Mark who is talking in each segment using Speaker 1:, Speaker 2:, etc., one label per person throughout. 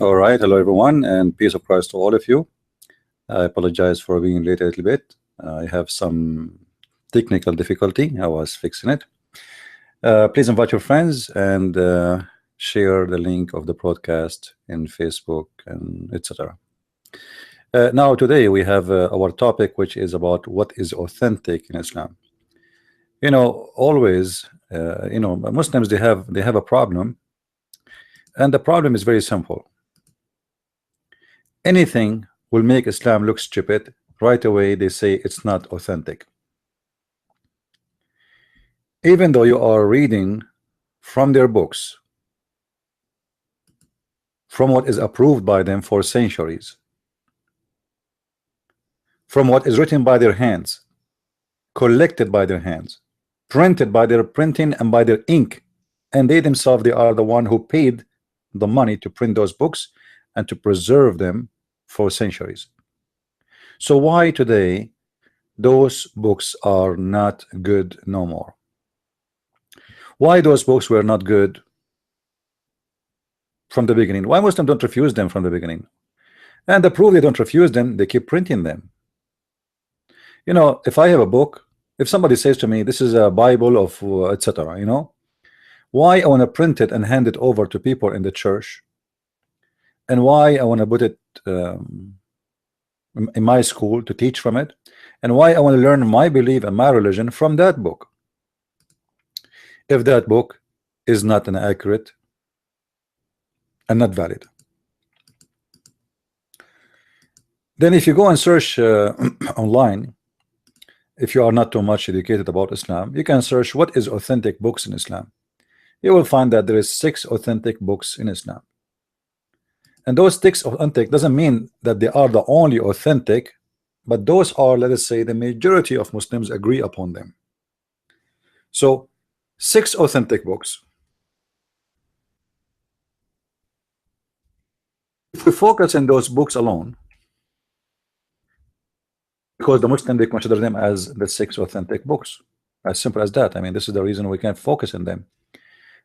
Speaker 1: All right, hello everyone, and peace of Christ to all of you. I apologize for being late a little bit. I have some technical difficulty. I was fixing it. Please invite your friends and share the link of the broadcast in Facebook and etc. Now today we have our topic, which is about what is authentic in Islam. You know, always, Muslims they have a problem, and the problem is very simple. Anything will make Islam look stupid. Right away they say it's not authentic, even though you are reading from their books, from what is approved by them for centuries, from what is written by their hands, collected by their hands, printed by their printing and by their ink, and they themselves, they are the one who paid the money to print those books and to preserve them for centuries. So why today those books are not good no more? Why those books were not good from the beginning? Why Muslims don't refuse them from the beginning? And the proof they don't refuse them, they keep printing them. You know, if I have a book, if somebody says to me this is a Bible of etc., you know, why I want to print it and hand it over to people in the church, and why I want to put it in my school to teach from it, and why I want to learn my belief and my religion from that book, if that book is not an accurate and not valid. Then if you go and search online, if you are not too much educated about Islam, you can search what is authentic books in Islam. You will find that there is 6 authentic books in Islam. And those 6 authentic doesn't mean that they are the only authentic, but those are, let us say, the majority of Muslims agree upon them. So 6 authentic books. If we focus on those books alone, because the Muslim, they consider them as the 6 authentic books, as simple as that. I mean, this is the reason we can focus on them.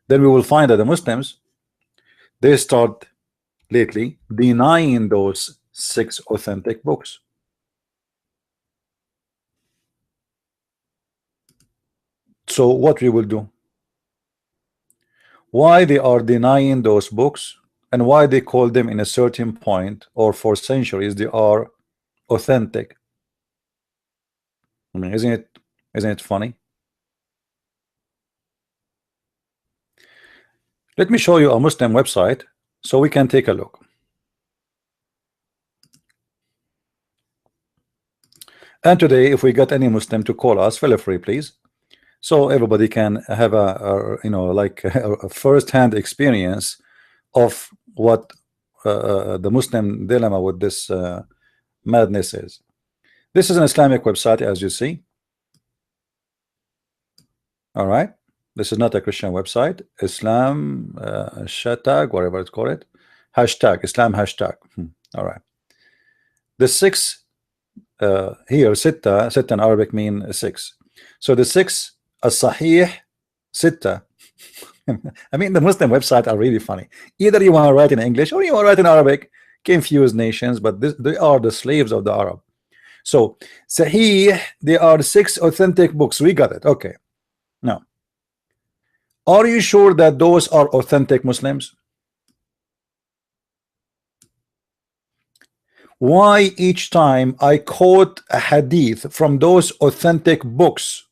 Speaker 1: Then we will find that the Muslims, they start lately denying those 6 authentic books. So what we will do? Why they are denying those books, and why they call them in a certain point or for centuries they are authentic? I mean, isn't it funny? Let me show you a Muslim website so we can take a look. And today, if we get any Muslim to call us, feel free, please, so everybody can have a you know, like a first-hand experience of what the Muslim dilemma with this madness is. This is an Islamic website, as you see. All right, this is not a Christian website. Islam hashtag, whatever it's called, it hashtag Islam hashtag. All right, the 6 here, sitta in Arabic mean 6. So the 6 as-sahih sitta. I mean, the Muslim websites are really funny. Either you want to write in English or you want to write in Arabic. Confuse nations, but they are the slaves of the Arab. So Sahih, they are 6 authentic books. We got it. Okay. Now, are you sure that those are authentic Muslims? Why each time I quote a hadith from those authentic books,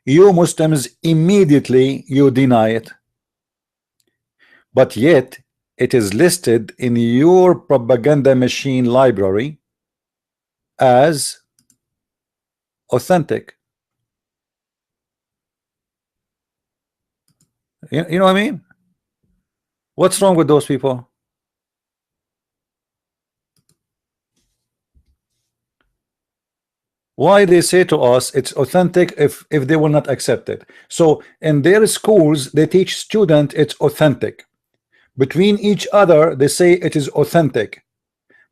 Speaker 1: you Muslims immediately you deny it, but yet it is listed in your propaganda machine library as authentic? You know what I mean? What's wrong with those people? Why they say to us it's authentic if they will not accept it? So in their schools they teach students it's authentic. Between each other they say it is authentic,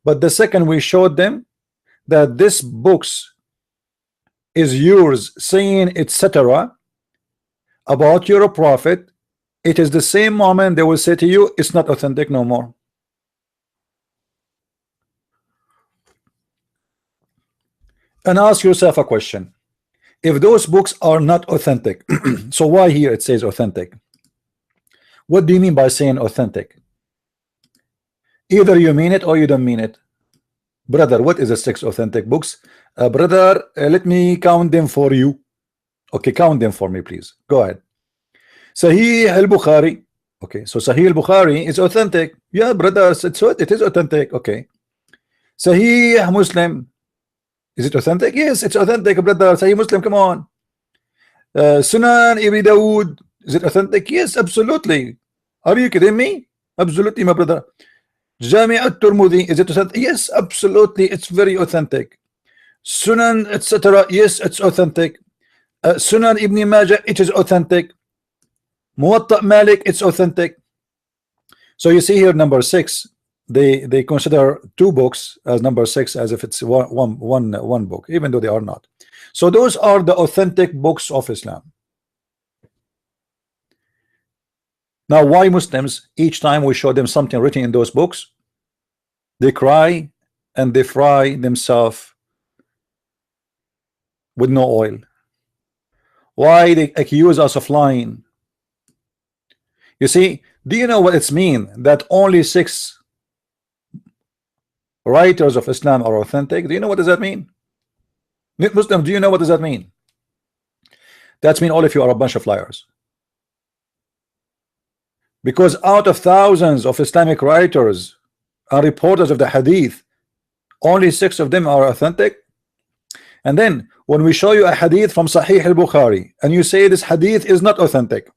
Speaker 1: but the second we showed them that this books is yours saying etc. about your prophet, it is the same moment they will say to you it's not authentic no more. And ask yourself a question: if those books are not authentic, so why here it says authentic? What do you mean by saying authentic? Either you mean it or you don't mean it. Brother, what is the 6 authentic books? Brother, let me count them for you. Okay, count them for me, please. Go ahead. Sahih al-Bukhari. Okay, so Sahih al-Bukhari is authentic. Yeah, brother, it is authentic. Okay. Sahih Muslim. Is it authentic? Yes, it's authentic, brother. Sahih Muslim, come on. Sunan Ibn Dawood. Is it authentic? Yes, absolutely. Are you kidding me? Absolutely, my brother. Jami' at-Tirmidhi. Is it authentic? Yes, absolutely. It's very authentic. Sunan, etc. Yes, it's authentic. Sunan Ibn Majah, it is authentic. Muwatta Malik, it's authentic. So you see here number 6, they consider 2 books as number 6 as if it's one book, even though they are not. So those are the authentic books of Islam. Now why Muslims, each time we show them something written in those books, they cry and they fry themselves with no oil? Why they accuse us of lying? You see, do you know what it's mean that only 6 writers of Islam are authentic? Do you know what does that mean? Muslim, do you know what does that mean? That's mean all of you are a bunch of liars. Because out of thousands of Islamic writers and reporters of the hadith, only 6 of them are authentic. And then when we show you a hadith from Sahih al-Bukhari and you say this hadith is not authentic,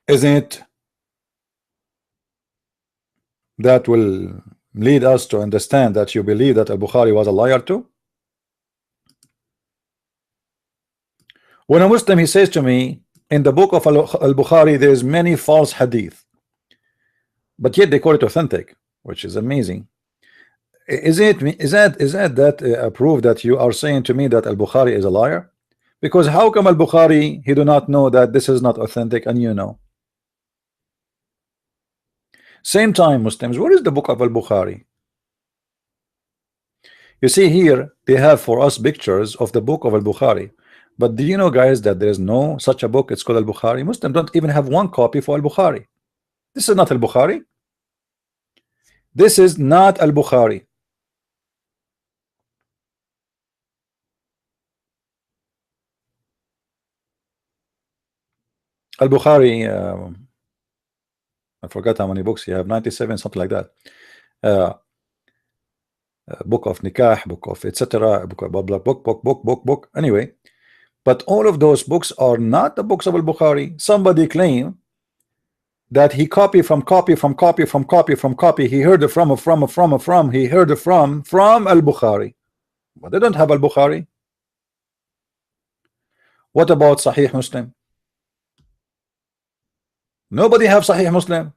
Speaker 1: isn't it that will lead us to understand that you believe that al-Bukhari was a liar too? When a Muslim, he says to me, in the book of al-Bukhari there is many false hadith, but yet they call it authentic, which is amazing. Is that a proof that you are saying to me that al-Bukhari is a liar? Because how come al-Bukhari, he do not know that this is not authentic and you know? Same time, Muslims, where is the book of al-Bukhari? You see here they have for us pictures of the book of al-Bukhari, but do you know, guys, that there is no such a book? It's called al-Bukhari. Muslims don't even have one copy for al-Bukhari. This is not al-Bukhari. This is not al-Bukhari. Al-Bukhari, I forgot how many books you have, 97, something like that. Book of Nikah, book of etc. Book. Anyway, but all of those books are not the books of al-Bukhari. Somebody claim that he copy from copy. He heard it from. He heard it from al-Bukhari, but they don't have al-Bukhari. What about Sahih Muslim? Nobody have Sahih Muslim.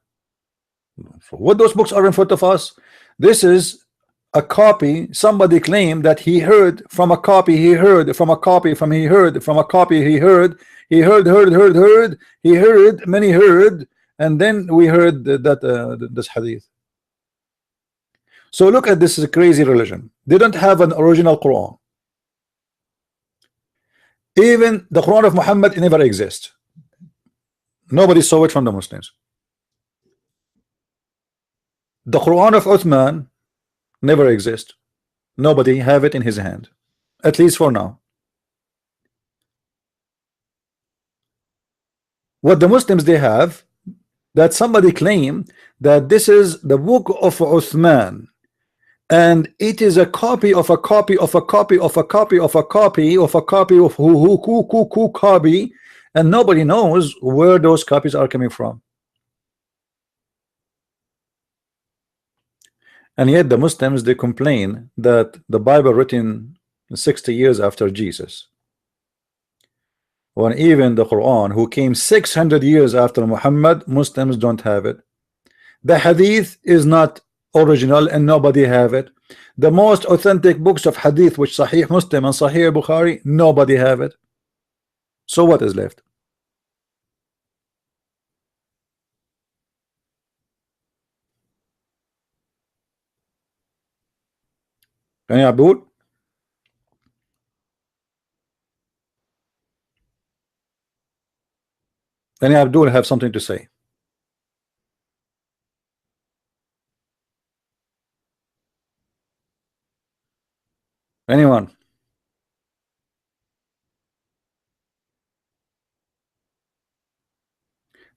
Speaker 1: So what those books are in front of us? This is a copy. Somebody claimed that he heard from a copy. He heard from a copy. He heard from a copy. He heard. He heard. He heard. Many heard, and then we heard that this hadith. So look at this crazy religion. They don't have an original Quran. Even the Quran of Muhammad never exists. Nobody saw it from the Muslims. The Quran of Uthman never exists. Nobody have it in his hand, at least for now. What the Muslims they have, that somebody claim that this is the book of Uthman, and it is a copy of a copy of a copy of a copy of a copy of a copy of who copy, and nobody knows where those copies are coming from. And yet the Muslims, they complain that the Bible written 60 years after Jesus, when even the Quran, who came 600 years after Muhammad, Muslims don't have it. The Hadith is not original and nobody have it. The most authentic books of Hadith, which Sahih Muslim and Sahih Bukhari, nobody have it. So what is left? Any Abdul? Any Abdul have something to say? Anyone?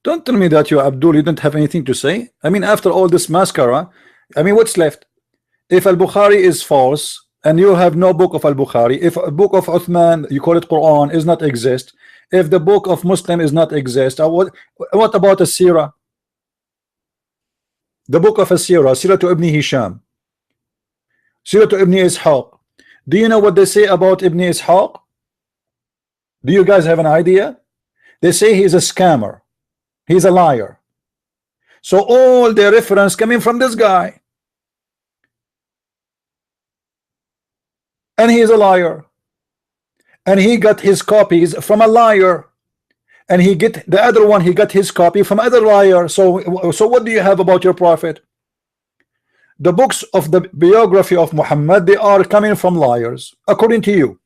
Speaker 1: Don't tell me that you, Abdul, you don't have anything to say. I mean, after all this mascara, I mean, what's left? If Al-Bukhari is false and you have no book of Al-Bukhari, if a book of Uthman, you call it Quran, is not exist, if the book of Muslim is not exist, what about a Sirah? The book of a Sirah, Sirah to Ibn Hisham, Sirah to Ibn Ishaq. Do you know what they say about Ibn Ishaq? Do you guys have an idea? They say he's a scammer. He's a liar. So all the reference coming from this guy. And he's a liar. And he got his copies from a liar. And he get the other one, he got his copy from other liar. So what do you have about your prophet? The books of the biography of Muhammad, they are coming from liars, according to you.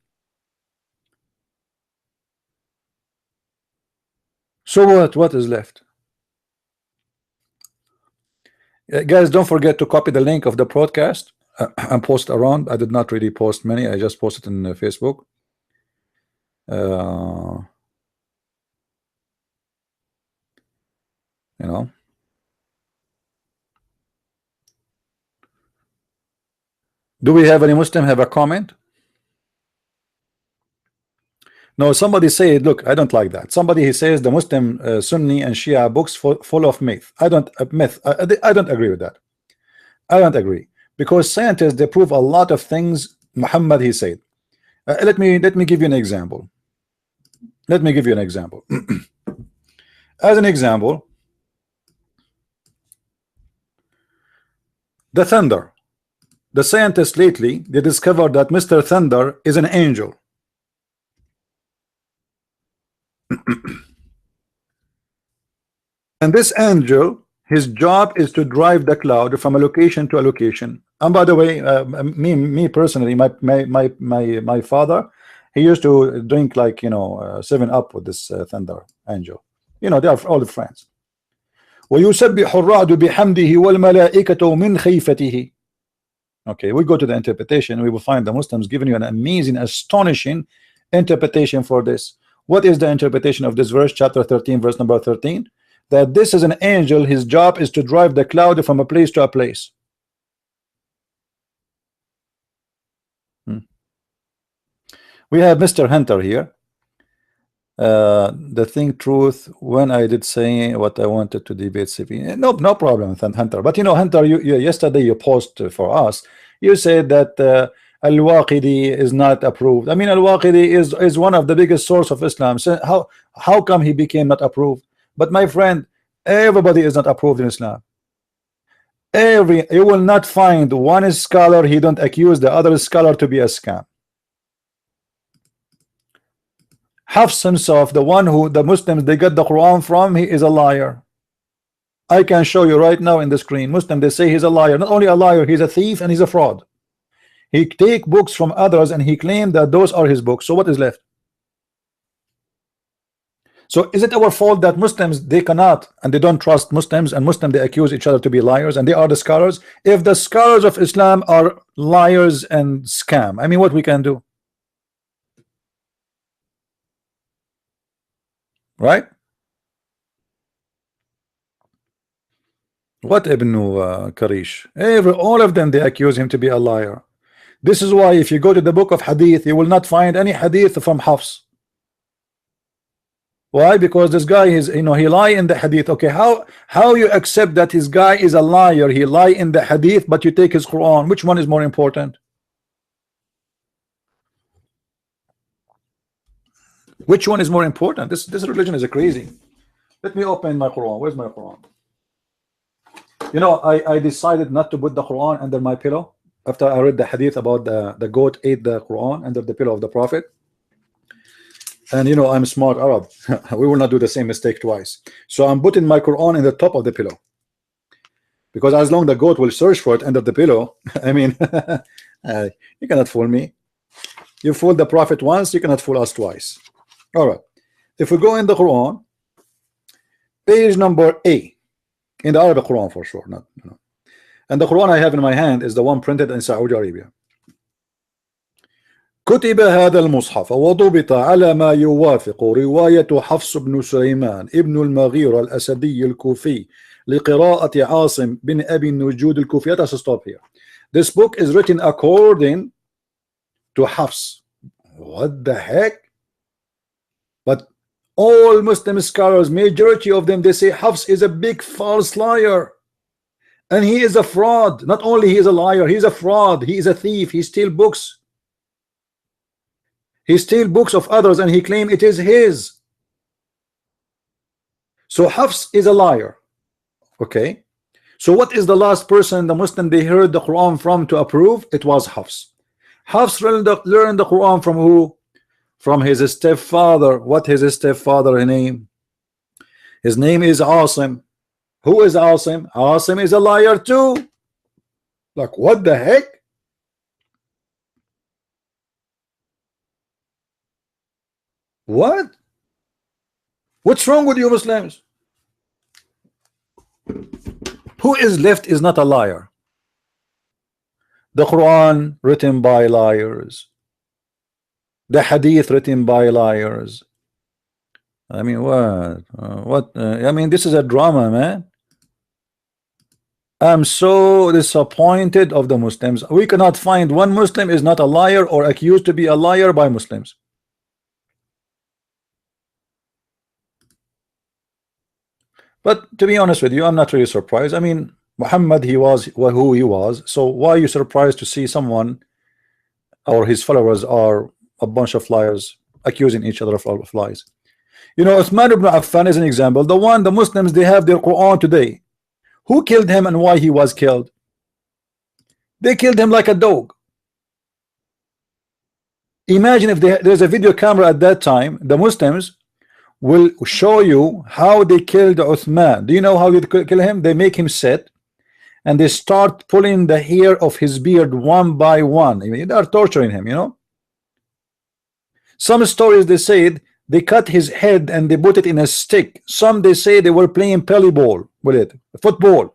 Speaker 1: So what is left? Guys, don't forget to copy the link of the broadcast and post around. I did not really post many. I just posted in Facebook. You know. Do we have any Muslim have a comment? No, somebody say, look, I don't like that. Somebody he says the Muslim Sunni and Shia books full of myth. I don't agree with that. I don't agree, because scientists, they prove a lot of things Muhammad he said. Let me give you an example. Let me give you an example. As an example, the thunder. The scientists lately, they discovered that Mr. Thunder is an angel. And this angel, his job is to drive the cloud from a location to a location. And by the way, me personally, my father, he used to drink, like, you know, 7-Up with this thunder angel. You know, they are all friends. وَيُسَبِّحُ الرَّعْدُ بِحَمْدِهِ وَالْمَلَائِكَةُ مِنْ خَيْفَتِهِ. Okay, we go to the interpretation. We will find the Muslims giving you an amazing, astonishing interpretation for this. What is the interpretation of this verse, chapter 13, verse number 13? That this is an angel, his job is to drive the cloud from a place to a place. We have Mr. Hunter here. The thing truth, when I did say what I wanted to debate CP. No problem, Hunter. But you know, Hunter, you yesterday you posted for us, you said that Al-Waqidi is not approved. I mean, Al-Waqidi is one of the biggest source of Islam. So how come he became not approved? But my friend, everybody is not approved in Islam. You will not find one scholar he don't accuse the other scholar to be a scam. Hafs himself, the one who the Muslims they get the Quran from, he is a liar. I can show you right now in the screen. Muslim, they say he's a liar. Not only a liar, he's a thief and he's a fraud. He take books from others and he claimed that those are his books. So what is left? So is it our fault that Muslims they cannot and they don't trust Muslims, and Muslims they accuse each other to be liars and they are the scholars? If the scholars of Islam are liars and scam, I mean, what we can do? Right? What Ibn Karish? All of them, they accuse him to be a liar. This is why if you go to the book of Hadith, you will not find any Hadith from Hafs. Why? Because this guy is, you know, he lie in the Hadith. Okay, how you accept that his guy is a liar? He lie in the Hadith, but you take his Quran. Which one is more important? Which one is more important? This religion is a crazy. Let me open my Quran. Where's my Quran? You know, I decided not to put the Quran under my pillow after I read the hadith about the goat ate the Quran under the pillow of the Prophet. And you know, I'm a smart Arab. We will not do the same mistake twice. So I'm putting my Quran in the top of the pillow, because as long the goat will search for it under the pillow, I mean, You cannot fool me. You fooled the prophet once, you cannot fool us twice. All right. If we go in the Quran, page number A, in the Arabic Quran for sure, not and the Quran I have in my hand is the one printed in Saudi Arabia. كتب هذا المصحف وضبط على ما يوافق رواية حفص بن سليمان ابن المغيرة الأسدي الكوفي لقراءة عاصم بن أبي النجود الكوفي. Let us stop here. This book is written according to Hafs. What the heck? But all Muslim scholars, majority of them, they say Hafs is a big false liar. And he is a fraud. Not only he is a liar, he is a fraud. He is a thief. He steals books. He steals books of others and he claims it is his. So Hafs is a liar. Okay. So what is the last person the Muslim they heard the Quran from to approve? It was Hafs. Hafs learned the Quran from who? From his stepfather. What his stepfather name? His name is Asim. Who is Asim? Asim is a liar too. Like what the heck? What? What's wrong with you Muslims? Who is left is not a liar. The Quran written by liars. The Hadith written by liars. I mean, what? I mean, this is a drama, man. I'm so disappointed of the Muslims. We cannot find one Muslim is not a liar or accused to be a liar by Muslims. But to be honest with you, I'm not really surprised. I mean, Muhammad, he was who he was. So why are you surprised to see someone or his followers are a bunch of liars accusing each other of lies? You know, Uthman ibn Affan is an example. The Muslims, they have their Quran today. Who killed him and why he was killed? They killed him like a dog. Imagine if there's a video camera at that time, the Muslims will show you how they killed Uthman. Do you know how they kill him? They make him sit and they start pulling the hair of his beard one by one. They are torturing him, you know. Some stories they said they cut his head and they put it in a stick. Some they say they were playing ball with it, football.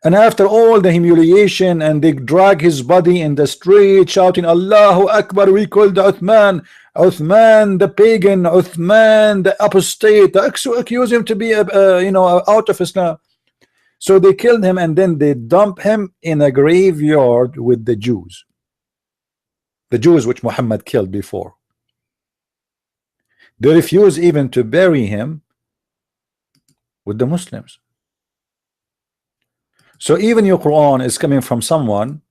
Speaker 1: And after all the humiliation and they drag his body in the street shouting Allahu Akbar, we called Uthman, Uthman the pagan, Uthman the apostate, accuse him to be you know, out of Islam. So they killed him and then they dump him in a graveyard with the Jews. The Jews which Muhammad killed before. They refuse even to bury him with the Muslims. So even your Quran is coming from someone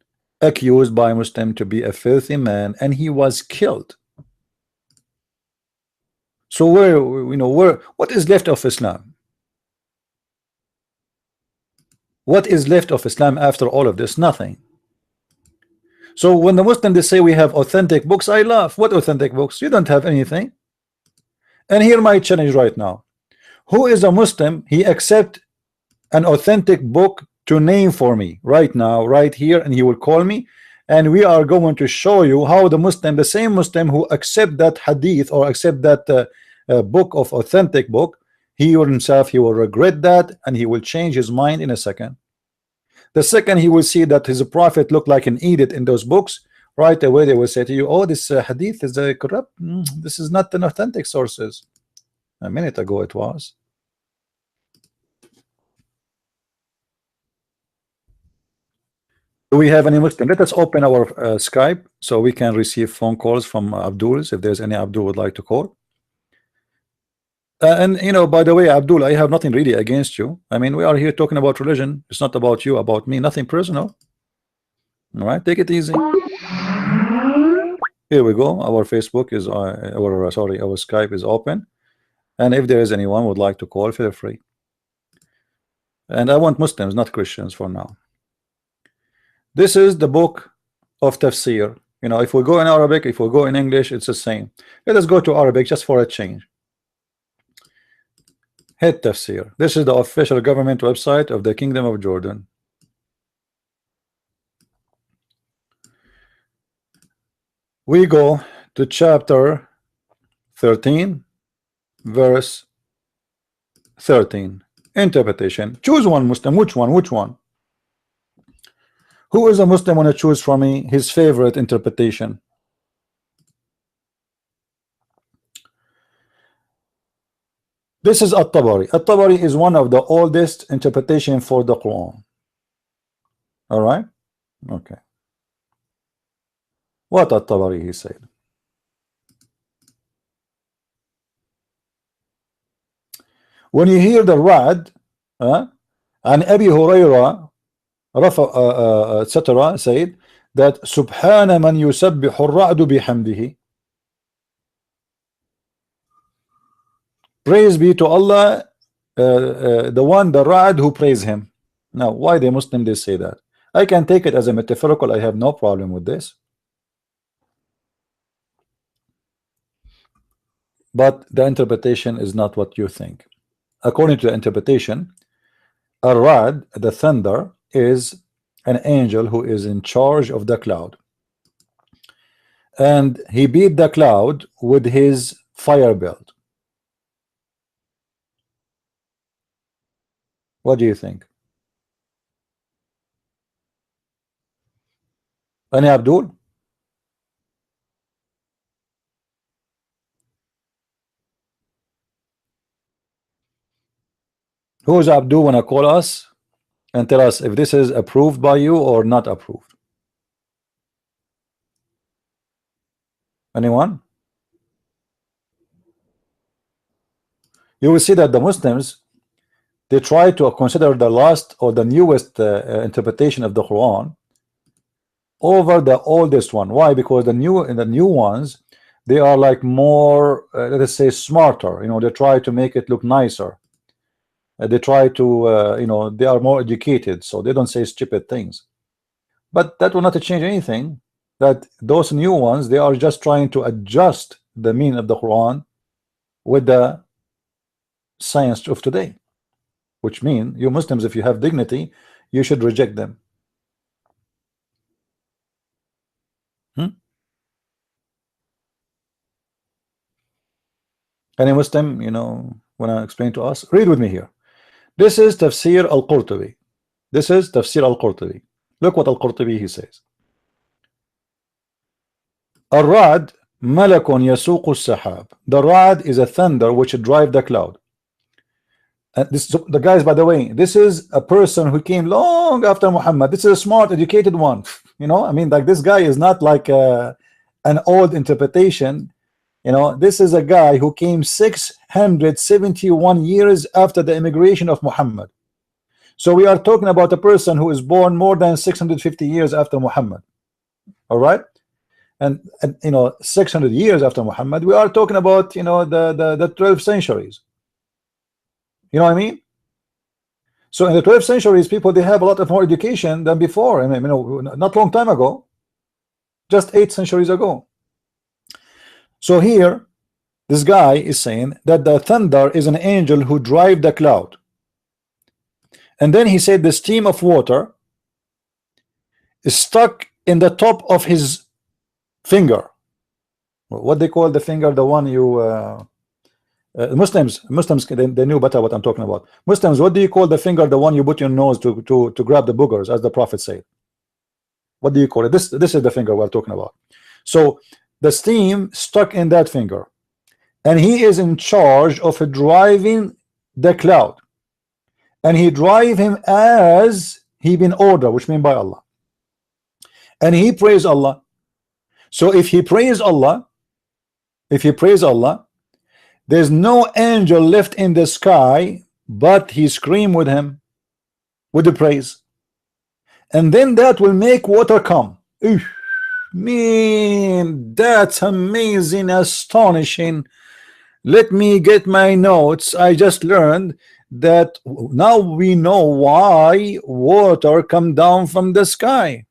Speaker 1: accused by a Muslim to be a filthy man and he was killed. So what is left of Islam? What is left of Islam after all of this? Nothing. So when the Muslims they say we have authentic books, I laugh. What authentic books? You don't have anything. And here my challenge right now. Who is a Muslim? He accept an authentic book to name for me right now, right here, and he will call me, and we are going to show you how the Muslim, the same Muslim who accept that hadith or accept that book of authentic book, he himself, he will regret that and he will change his mind in a second. The second he will see that his prophet looked like an idiot in those books, right away they will say to you, oh, this hadith is corrupt. This is not an authentic sources. A minute ago it was. Do we have any Muslim? Let us open our Skype so we can receive phone calls from Abdul's if there's any Abdul would like to call. And you know, by the way, Abdul, I have nothing really against you. I mean, we are here talking about religion. It's not about you, about me, nothing personal. All right, take it easy. Here we go. Our Facebook is our Skype is open, and if there is anyone who would like to call, feel free. And I want Muslims, not Christians, for now. This is the book of tafsir. You know, if we go in Arabic, if we go in English, it's the same. Let us go to Arabic just for a change. Hit tafsir. This is the official government website of the Kingdom of Jordan. We go to chapter 13 verse 13. Interpretation. Choose one, Muslim. Which one? Which one? Who is a Muslim want to choose for me his favorite interpretation? This is At-Tabari. At-Tabari is one of the oldest interpretation for the Quran. All right? Okay. What At-Tabari he said? When you hear the Ra'd, and Abi Hurairah, etc., said that Subhana man yusabbihu ar-ra'du bihamdihi. Praise be to Allah, the one, the Ra'd, who praise him. Now, why the Muslim they say that? I can take it as a metaphorical. I have no problem with this. But the interpretation is not what you think. According to the interpretation, Ar-Ra'd, the thunder, is an angel who is in charge of the cloud. And he beat the cloud with his fire belt. What do you think? Any Abdul? Who is Abdul when I call us and tell us if this is approved by you or not approved? Anyone? You will see that the Muslims, they try to consider the last or the newest interpretation of the Quran over the oldest one. Why? Because the new ones, they are like more, let us say, smarter. You know, they try to make it look nicer. They try to, you know, they are more educated, so they don't say stupid things. But that will not change anything. That those new ones, they are just trying to adjust the meaning of the Quran with the science of today, which means you Muslims, if you have dignity, you should reject them. Any Muslim, you know, when I explain to us, read with me here. This is Tafsir al-Qurtubi. This is Tafsir al-Qurtubi. Look what al-Qurtubi he says. Ar-Ra'd malakun yasuqu as-sahab. The Ra'd is a thunder which drive the cloud. And this, the guys, by the way, this is a person who came long after Muhammad. This is a smart, educated one. You know, I mean, like this guy is not like an old interpretation. You know, this is a guy who came 671 years after the immigration of Muhammad. So we are talking about a person who is born more than 650 years after Muhammad. All right, and you know, 600 years after Muhammad, we are talking about, you know, the 12 centuries. You know what I mean? So in the 12th centuries, people, they have a lot of more education than before. I mean, you know, not long time ago, just 8 centuries ago. So here, this guy is saying that the thunder is an angel who drive the cloud. And then he said the stream of water is stuck in the top of his finger. What they call the finger, the one you Muslims they knew better what I'm talking about. Muslims, what do you call the finger, the one you put your nose to grab the boogers, as the Prophet said? What do you call it? This is the finger we're talking about. So the steam stuck in that finger, and he is in charge of driving the cloud, and he drive him as he been ordered, which mean by Allah, and he praise Allah. So if he praise Allah, there's no angel left in the sky but he scream with him with the praise, and then that will make water come. Man, that's amazing, astonishing. Let me get my notes. I just learned that now we know why water come down from the sky.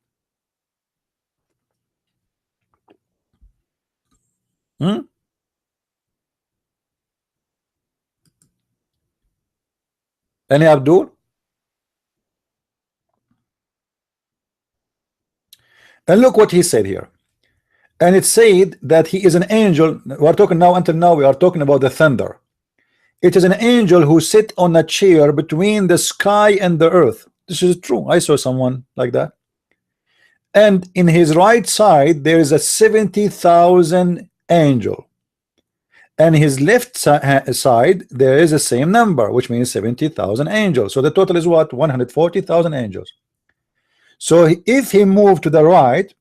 Speaker 1: Any Abdul? And look what he said here. and it said that he is an angel. We are talking now, until now we are talking about the thunder. It is an angel who sit on a chair between the sky and the earth. This is true. I saw someone like that. And in his right side there is a 70,000 angel, and his left side there is the same number, which means 70,000 angels. So the total is what? 140,000 angels. So if he moved to the right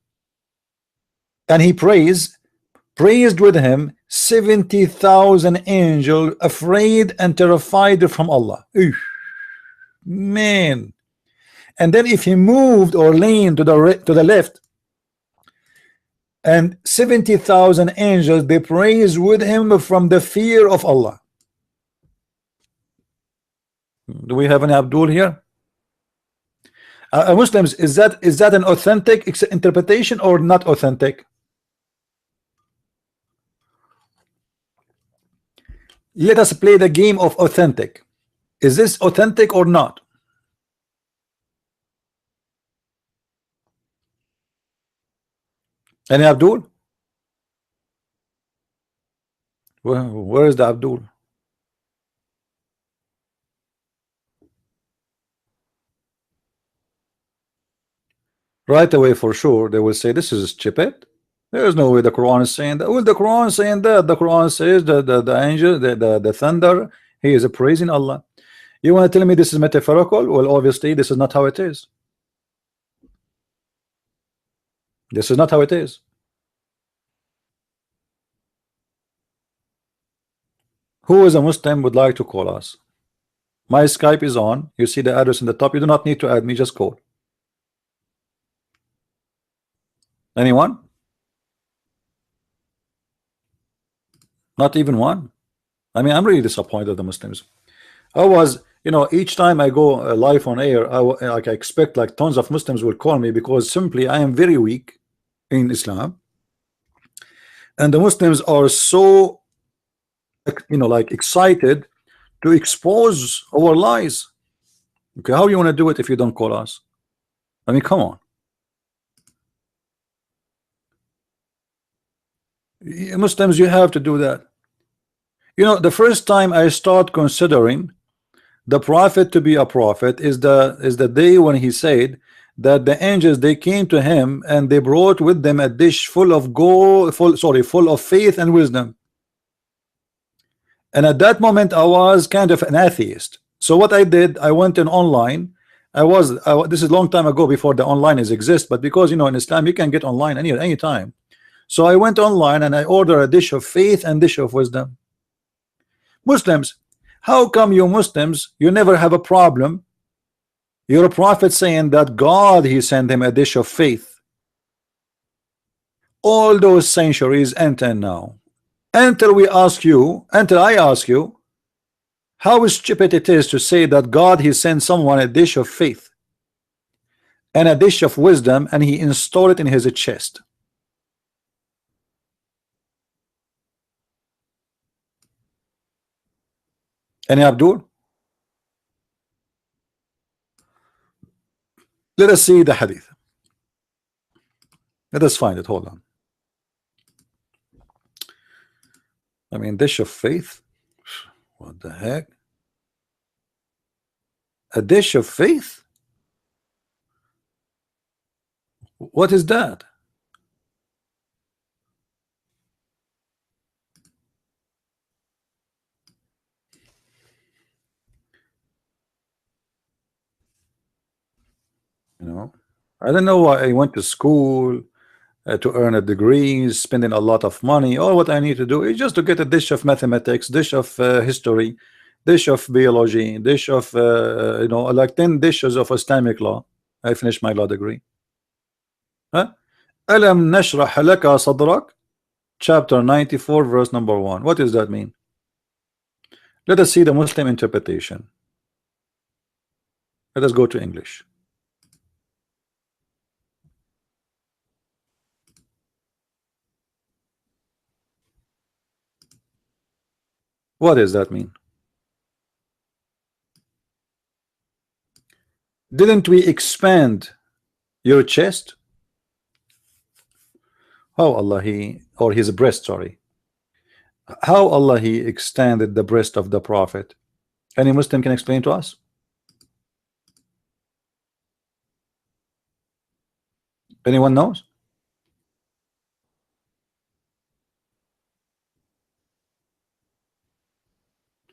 Speaker 1: and he praised with him 70,000 angels, afraid and terrified from Allah. Eesh, man. And then if he moved or leaned to the left, and 70,000 angels, they praise with him from the fear of Allah. Do we have an Abdul here? Muslims, is that an authentic interpretation or not authentic? Let us play the game of authentic. Is this authentic or not? Any Abdul? Where is the Abdul? Right away, for sure, they will say this is stupid. There is no way the Quran is saying that. Well, the Quran is saying that. The Quran says the angel, the thunder, he is praising Allah. You want to tell me this is metaphorical? Well, obviously, this is not how it is. This is not how it is. Who is a Muslim would like to call us? My Skype is on. You see the address in the top. You do not need to add me, just call. Anyone? Not even one. I mean, I'm really disappointed with the Muslims. I was, each time I go live on air, I expect like tons of Muslims will call me, because simply I am very weak in Islam, and the Muslims are so, like excited to expose our lies. Okay, how you want to do it if you don't call us? I mean, come on. Muslims, you have to do that. The first time I start considering the prophet to be a prophet is the day when he said that the angels, they came to him and they brought with them a dish full of gold, full of faith and wisdom. And at that moment I was kind of an atheist. So what I did, I went in online. This is a long time ago, before the online exist, but because in Islam you can get online any time. So I went online and I ordered a dish of faith and dish of wisdom. Muslims, how come you Muslims, you never have a problem? You're a prophet saying that God, he sent him a dish of faith. All those centuries until now, until I ask you, how stupid it is to say that God, he sent someone a dish of faith and a dish of wisdom, and he installed it in his chest. Any Abdul? Let us see the hadith. Let us find it. Hold on. I mean, dish of faith. What the heck? A dish of faith? What is that? I don't know why I went to school to earn a degree, spending a lot of money. All what I need to do is just to get a dish of mathematics, dish of history, dish of biology, dish of like 10 dishes of Islamic law. I finished my law degree. Alam nashrah laka sadrak, chapter 94, verse number 1. What does that mean? Let us see the Muslim interpretation. Let us go to English. What does that mean? Didn't we expand your chest? How Allah he, or his breast, sorry. How Allah he extended the breast of the Prophet? Any Muslim can explain to us? Anyone knows?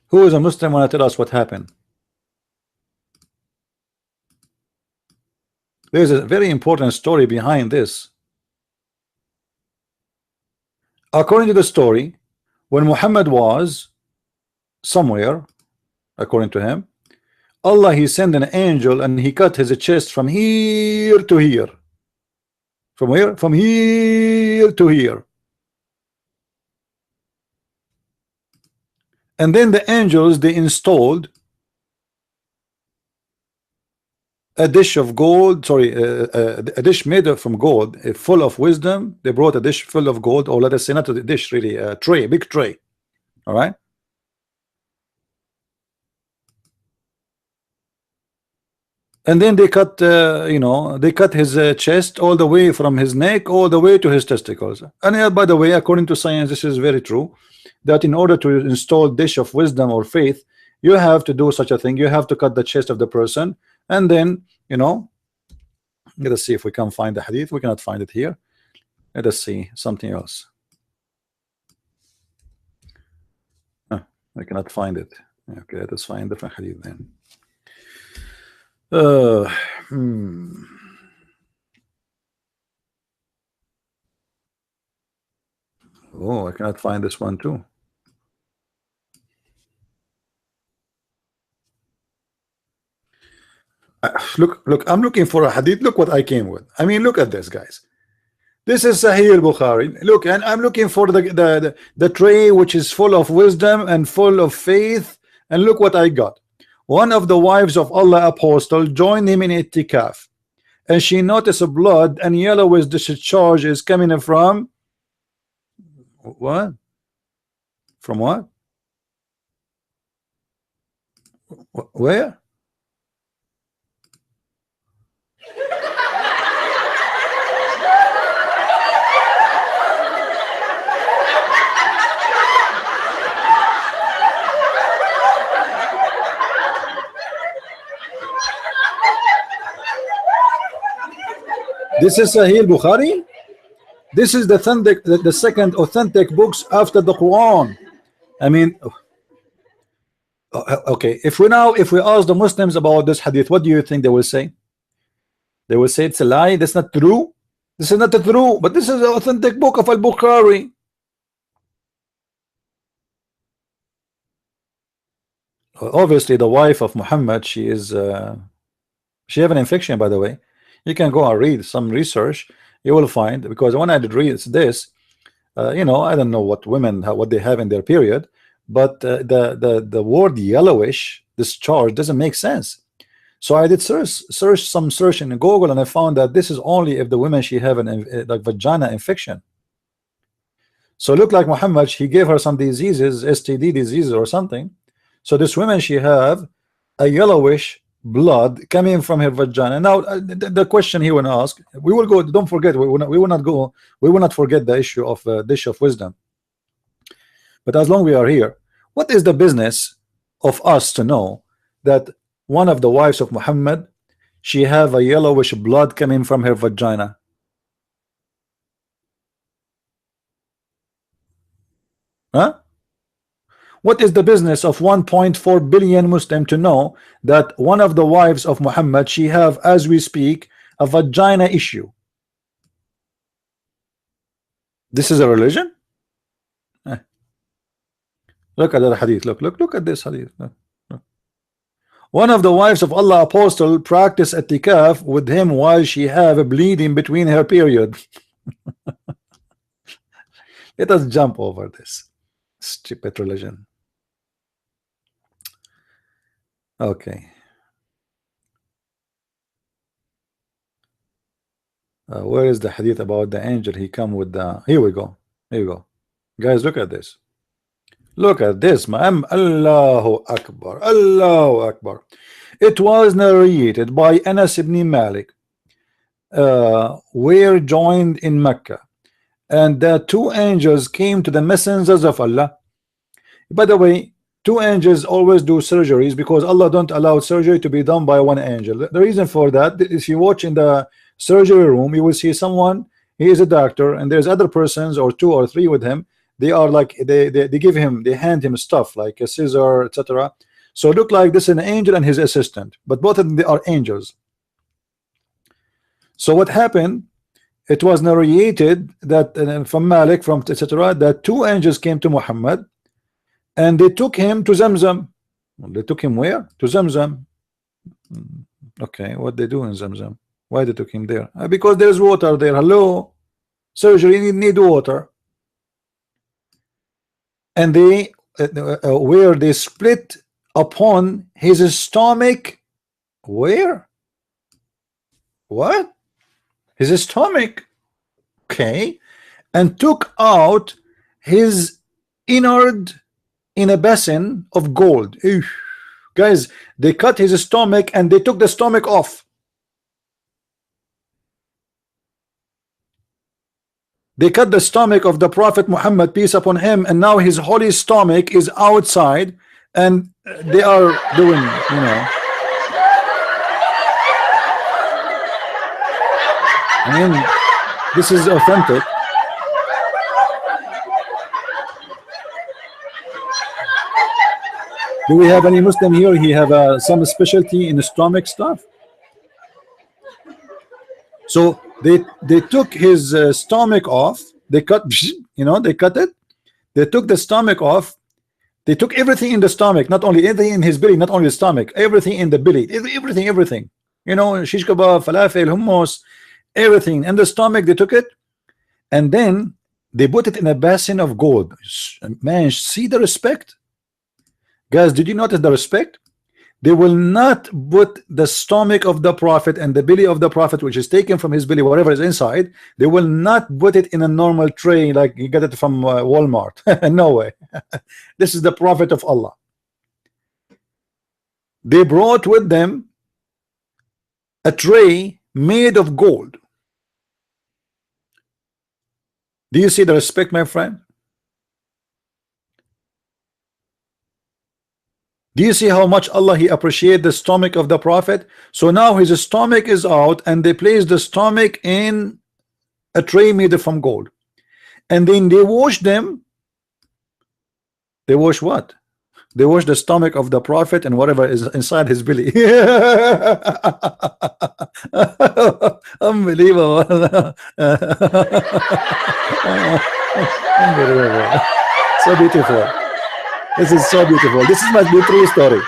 Speaker 1: Who is a Muslim want to tell us what happened? There's a very important story behind this. According to the story, when Muhammad was somewhere, according to him, Allah he sent an angel and he cut his chest from here to here. From where? From here to here. And then the angels, they installed a dish of gold, sorry, a dish made from gold, full of wisdom. They brought a dish full of gold, or let us say not a dish, really, a tray, big tray. All right. And then they cut, you know, they cut his chest all the way from his neck all the way to his testicles. And by the way, according to science, this is very true, that in order to install dish of wisdom or faith, you have to do such a thing. You have to cut the chest of the person, and then, you know, let us see if we can find the hadith. We cannot find it here. Let us see something else. I cannot find it. Okay, let us find different hadith then. Oh, I cannot find this one too. Look, I'm looking for a hadith. Look what I came with. I mean, look at this, guys. This is Sahih al-Bukhari. Look, and I'm looking for the tray which is full of wisdom and full of faith. And look what I got. One of the wives of Allah apostle joined him in itikaf, and she noticed blood and yellowish discharge is coming from what? From what? Where? This is Sahih Bukhari. This is the second authentic books after the Quran. I mean, okay. If we ask the Muslims about this hadith, what do you think they will say? They will say it's a lie. That's not true. This is not true. But this is the authentic book of Al-Bukhari. Obviously, the wife of Muhammad, she has an infection, by the way. You can go and read some research. You will find, because when I did read this, you know, I don't know what women what they have in their period, but the word yellowish discharge doesn't make sense. So I did search in Google, and I found that this is only if the women she have an like vagina infection. So look like Muhammad, he gave her some diseases, STD diseases or something. So this woman, she have a yellowish blood coming from her vagina. Now the question he will ask, we will go, don't forget, we will not forget the issue of dish of wisdom. But as long we are here, what is the business of us to know that one of the wives of Muhammad, she have a yellowish blood coming from her vagina? Huh? What is the business of 1.4 billion Muslim to know that one of the wives of Muhammad, she have, as we speak, a vagina issue? This is a religion? Look at the hadith. Look at this hadith. Look. One of the wives of Allah apostle practice itikaf with him while she have a bleeding between her period. Let us jump over this stupid religion. Okay. Where is the hadith about the angel? He come with the, here we go. Here we go. Guys, look at this. Look at this, ma'am. Allahu Akbar. Allahu Akbar. It was narrated by Anas ibn Malik. Were joined in Mecca. and the two angels came to the messengers of Allah. By the way, two angels always do surgeries because Allah don't allow surgery to be done by one angel. The reason for that, if you watch in the surgery room, you will see someone, he is a doctor, and there's other persons or two or three with him. They are like they give him, they hand him stuff like a scissor, etc. So look like this is an angel and his assistant, but both of them, they are angels. So what happened? It was narrated that from Malik, from etc., that two angels came to Muhammad and they took him to Zamzam. They took him where? To Zamzam. Okay, what they do in Zamzam? Why they took him there? Because there's water there. Hello, surgery need water. And they where they split upon his stomach. Where? What? His stomach. Okay. And took out his innard in a basin of gold. Eesh. Guys, they cut his stomach and they took the stomach off. They cut the stomach of the Prophet Muhammad, peace upon him, and now his holy stomach is outside, and they are doing, you know. I mean, this is authentic. Do we have any Muslim here? He have some specialty in the stomach stuff. So they took his stomach off. They cut, you know, they cut it. They took the stomach off. They took everything in the stomach, not only everything in his belly, not only the stomach, everything in the belly, everything. You know, shish kebab, falafel, hummus, everything. And the stomach, they took it, and then they put it in a basin of gold. Man, see the respect, guys. Did you notice the respect? They will not put the stomach of the Prophet and the belly of the Prophet, which is taken from his belly, whatever is inside, they will not put it in a normal tray like you get it from Walmart. No way. This is the Prophet of Allah. They brought with them a tray made of gold. Do you see the respect, my friend? Do you see how much Allah he appreciate the stomach of the Prophet? So now his stomach is out, and they place the stomach in a tray made from gold, and then they wash them. They wash what? They wash the stomach of the Prophet and whatever is inside his belly. Unbelievable. Unbelievable. So beautiful. This is so beautiful. This must be true story.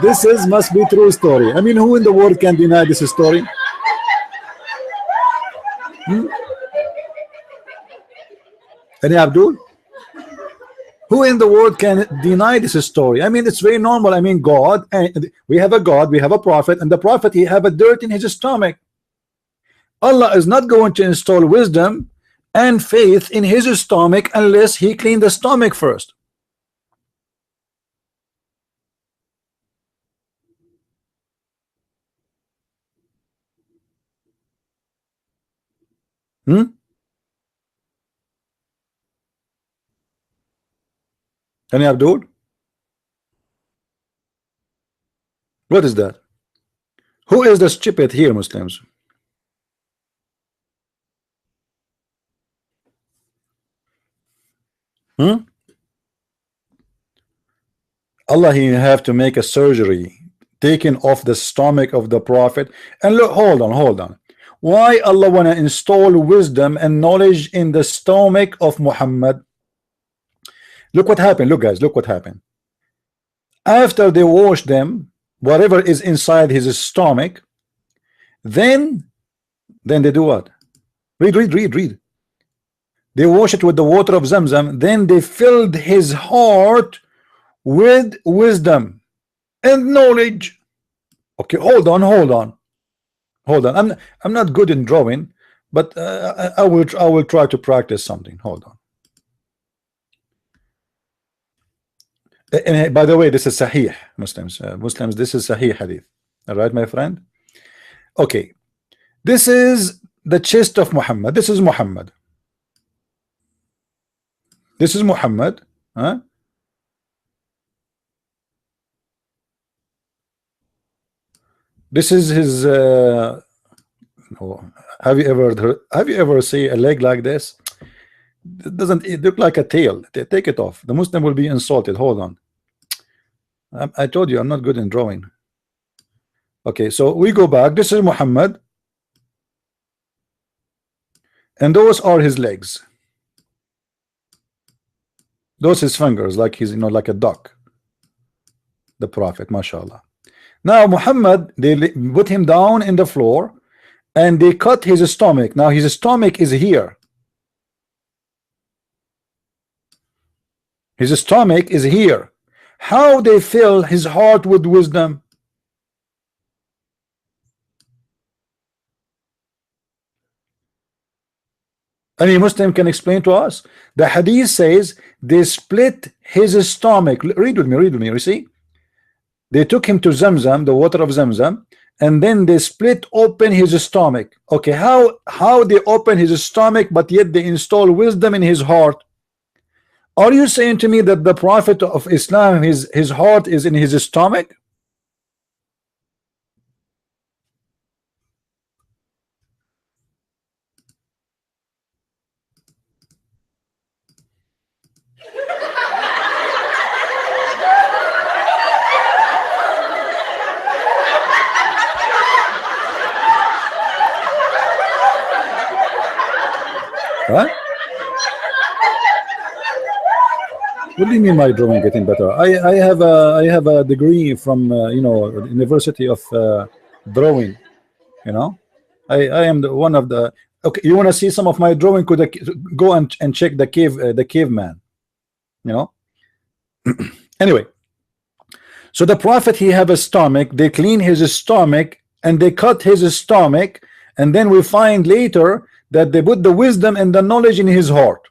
Speaker 1: This must be true story. I mean, who in the world can deny this story? Any Abdul? Who in the world can deny this story? I mean, it's very normal. I mean, God, and we have a God, we have a Prophet, and the Prophet, he have a dirt in his stomach. Allah is not going to install wisdom and faith in his stomach unless he cleaned the stomach first. Any Abdul? What is that? Who is the stupid here, Muslims? Allah, he have to make a surgery, taking off the stomach of the Prophet. And look, hold on. Why Allah wanna install wisdom and knowledge in the stomach of Muhammad? Look what happened. Look, guys, look what happened. After they wash them, whatever is inside his stomach, then they do what? Read. They wash it with the water of Zamzam. Then they filled his heart with wisdom and knowledge. Okay, hold on. I'm not good in drawing, but I will try to practice something. Hold on. And by the way, this is Sahih, Muslims. This is Sahih Hadith. All right, my friend. Okay, this is the chest of Muhammad. This is Muhammad. This is Muhammad. Huh? This is his. Have you ever seen a leg like this? It look like a tail? Take it off. The Muslim will be insulted. Hold on. I told you I'm not good in drawing. Okay, so we go back. This is Muhammad, and those are his legs. Those his fingers, like he's like a duck. The Prophet, mashallah. Now Muhammad, they put him down in the floor, and they cut his stomach. Now his stomach is here. His stomach is here. How they fill his heart with wisdom? Any Muslim can explain to us. The hadith says they split his stomach. Read with me, read with me. You see, they took him to Zamzam, the water of Zamzam, and then they split open his stomach. Okay, how they open his stomach, but yet they install wisdom in his heart? Are you saying to me that the Prophet of Islam, his heart is in his stomach? Right? What do you mean my drawing getting better? I have a degree from University of drawing. I am one of the. Okay, you want to see some of my drawing? Could go and check the caveman. Anyway, so the Prophet, he have a stomach. They clean his stomach and they cut his stomach, and then we find later that they put the wisdom and the knowledge in his heart.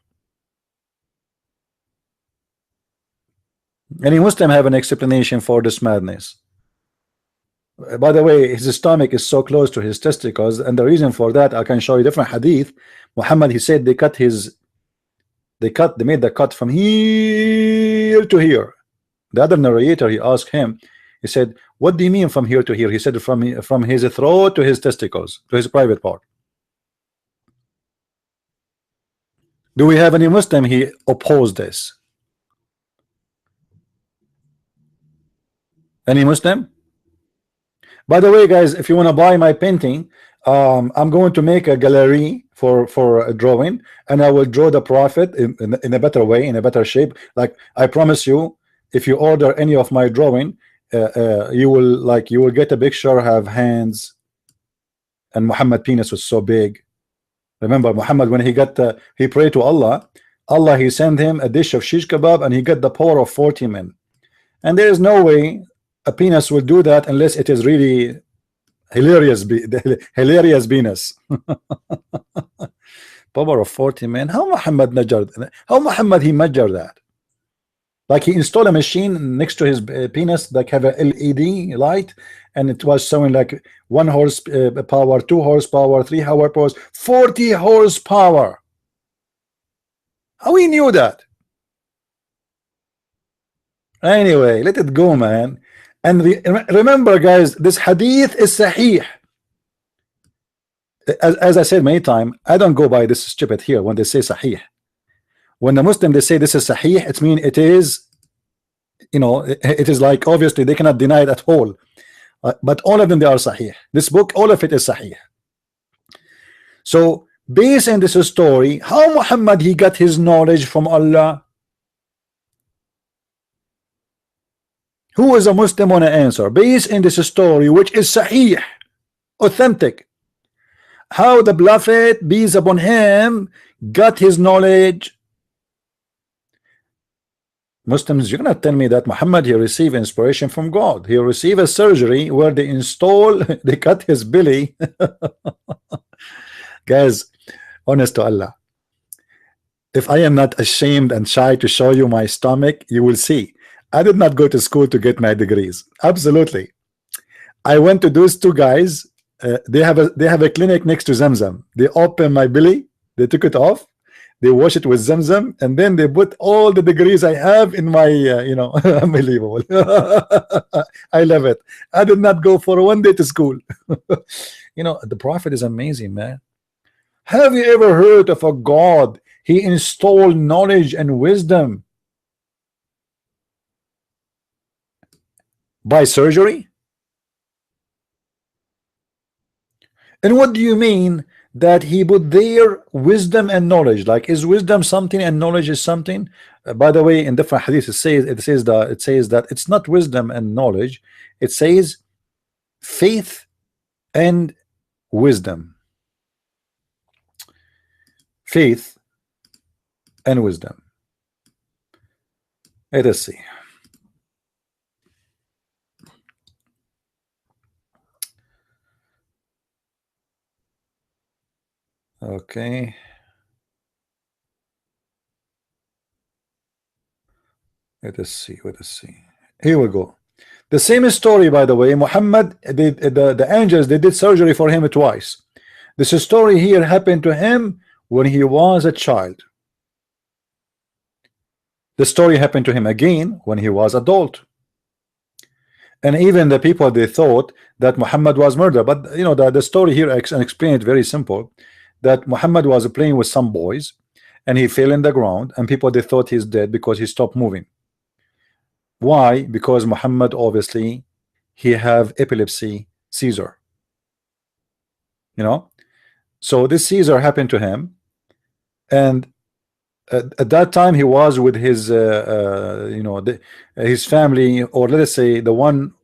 Speaker 1: Any Muslim have an explanation for this madness? By the way, his stomach is so close to his testicles, and the reason for that, I can show you different hadith. Muhammad, he said they made the cut from here to here. The other narrator, he asked him, he said, what do you mean from here to here? He said from his throat to his testicles, to his private part. Do we have any Muslim he opposed this? Any Muslim? By the way, guys, if you want to buy my painting, I'm going to make a gallery for a drawing, and I will draw the Prophet in a better way, in a better shape. Like I promise you, if you order any of my drawing, you will get a picture, have hands, and Muhammad penis was so big. Remember Muhammad, when he prayed to Allah, he sent him a dish of shish kebab, and he got the power of 40 men. And there is no way a penis will do that unless it is really hilarious penis. Power of 40 men. How Muhammad he measured that? Like he installed a machine next to his penis, like have a LED light, and it was showing like 1 horsepower, 2 horsepower, 3 horsepower, 40 horsepower. How he knew that? Anyway, let it go, man. And remember, guys, this hadith is sahih. As I said many times, I don't go by this stupid here when they say sahih. When the Muslim they say this is sahih, it means it is, it is like obviously they cannot deny it at all. But all of them, they are sahih. This book, all of it is sahih. So based on this story, how Muhammad he got his knowledge from Allah? Who is a Muslim want to answer? Based in this story, which is sahih, authentic, how the Prophet, peace upon him, got his knowledge? Muslims, you're gonna tell me that Muhammad he received inspiration from God. He received a surgery where they cut his belly. Guys, honest to Allah, if I am not ashamed and shy to show you my stomach, you will see. I did not go to school to get my degrees. Absolutely. I went to those two guys they have a clinic next to Zamzam. They open my belly, they took it off, they wash it with Zamzam, and then they put all the degrees I have in my unbelievable. I love it. I did not go for one day to school. The Prophet is amazing, man. Have you ever heard of a God? He installed knowledge and wisdom by surgery. And what do you mean that he put there wisdom and knowledge? Like, is wisdom something and knowledge is something? By the way, in different hadith it says that it's not wisdom and knowledge. It says faith and wisdom. Faith and wisdom. Let us see. Okay. Let us see. Here we go. The same story, by the way. Muhammad, the angels, they did surgery for him twice. This story here happened to him when he was a child. The story happened to him again when he was adult. And even the people, they thought that Muhammad was murdered. But the story here explained very simple, that Muhammad was playing with some boys and he fell in the ground, and people, they thought he's dead because he stopped moving. Why? Because Muhammad, obviously, he have epilepsy seizure. So this seizure happened to him, and at that time he was with his his family, or let us say the one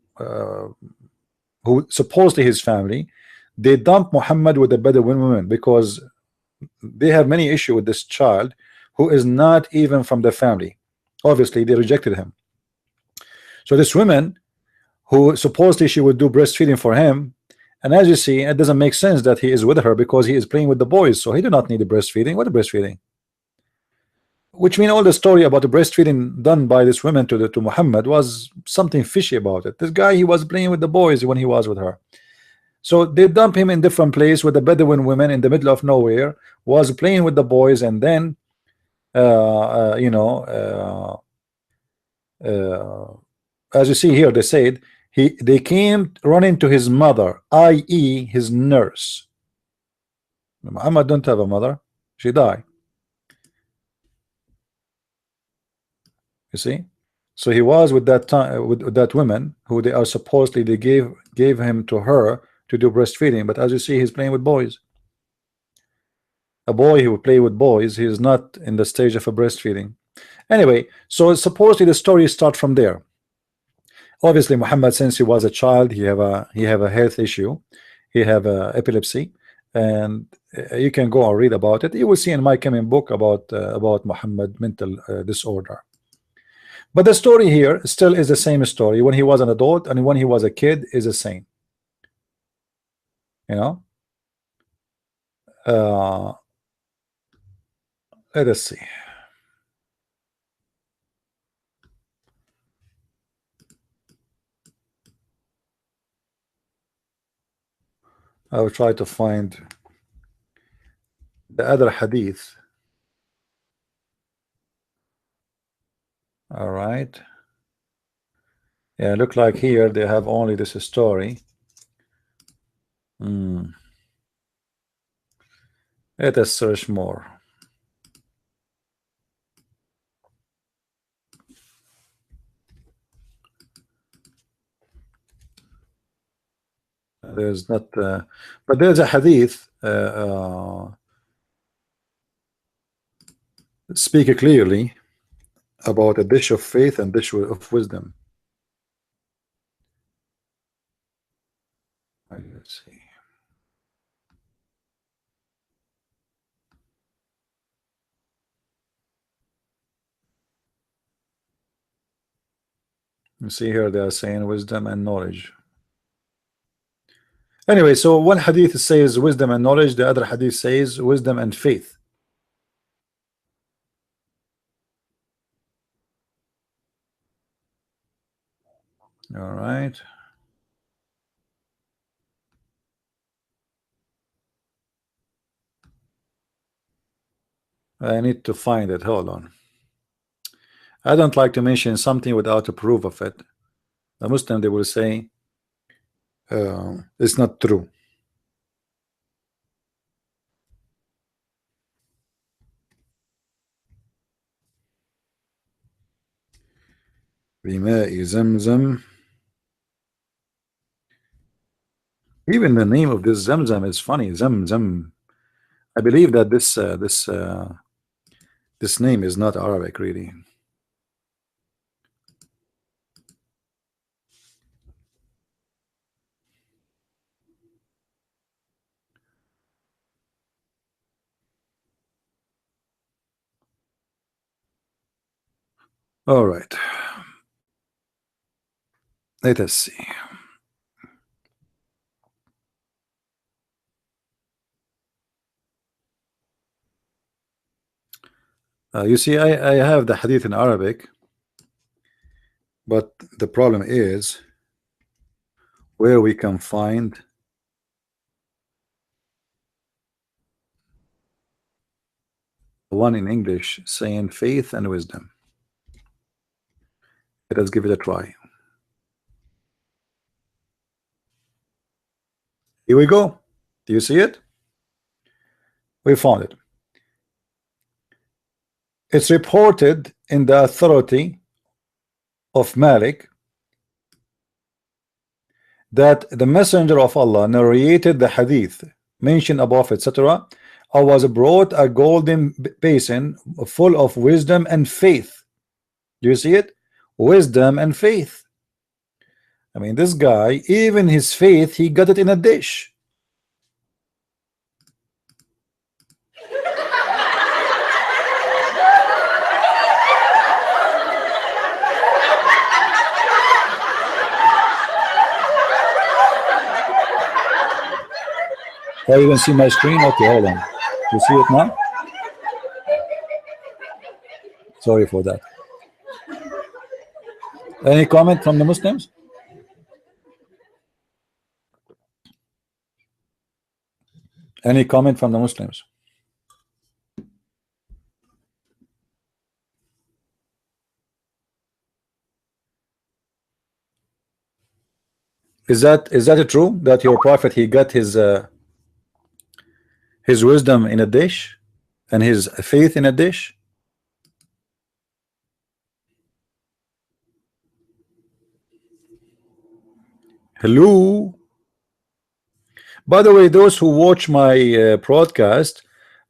Speaker 1: who supposedly his family. They dumped Muhammad with the Bedouin women because they have many issue with this child who is not even from the family. Obviously they rejected him. So this woman, who supposedly she would do breastfeeding for him, and as you see, it doesn't make sense that he is with her because he is playing with the boys, so he do not need the breastfeeding. What a breastfeeding? Which mean all the story about the breastfeeding done by this woman to Muhammad was something fishy about it. This guy, he was playing with the boys when he was with her. So they dump him in different place with the Bedouin women in the middle of nowhere, was playing with the boys, and then as you see here, they said they came running to his mother, i.e. his nurse. Muhammad don't have a mother, she died. You see, so he was with that time with that woman who they are supposedly they gave him to her to do breastfeeding, but as you see, he's playing with boys. A boy who would play with boys, he is not in the stage of a breastfeeding. Anyway, so supposedly the story starts from there. Obviously, Muhammad, since he was a child, he have a health issue, he have epilepsy, and you can go and read about it. You will see in my coming book about Muhammad mental disorder. But the story here still is the same story. When he was an adult and when he was a kid is the same. Let us see. I will try to find the other hadith. All right. Yeah, look like here they have only this story. Let us search more. There's not, but there's a hadith speak clearly about a dish of faith and dish of wisdom. Let's see. You see here they are saying wisdom and knowledge. Anyway, so one hadith says wisdom and knowledge, the other hadith says wisdom and faith. All right. I need to find it. Hold on. I don't like to mention something without a proof of it. The Muslim, they will say it's not true. بماء زمزم. Even the name of this Zamzam is funny. Zamzam. I believe that this name is not Arabic, really. All right. Let us see. You see, I have the hadith in Arabic, but the problem is where we can find one in English saying faith and wisdom. Let us give it a try. Here we go. Do you see it? We found it. It's reported in the authority of Malik that the Messenger of Allah narrated the hadith mentioned above, etc. I was brought a golden basin full of wisdom and faith. Do you see it? Wisdom and faith. I mean, this guy, even his faith, he got it in a dish. Oh, you can see my screen? Okay, hold on. You see it now? Sorry for that. Any comment from the Muslims? Any comment from the Muslims? Is that true that your prophet, he got his wisdom in a dish and his faith in a dish? Hello. By the way, those who watch my broadcast,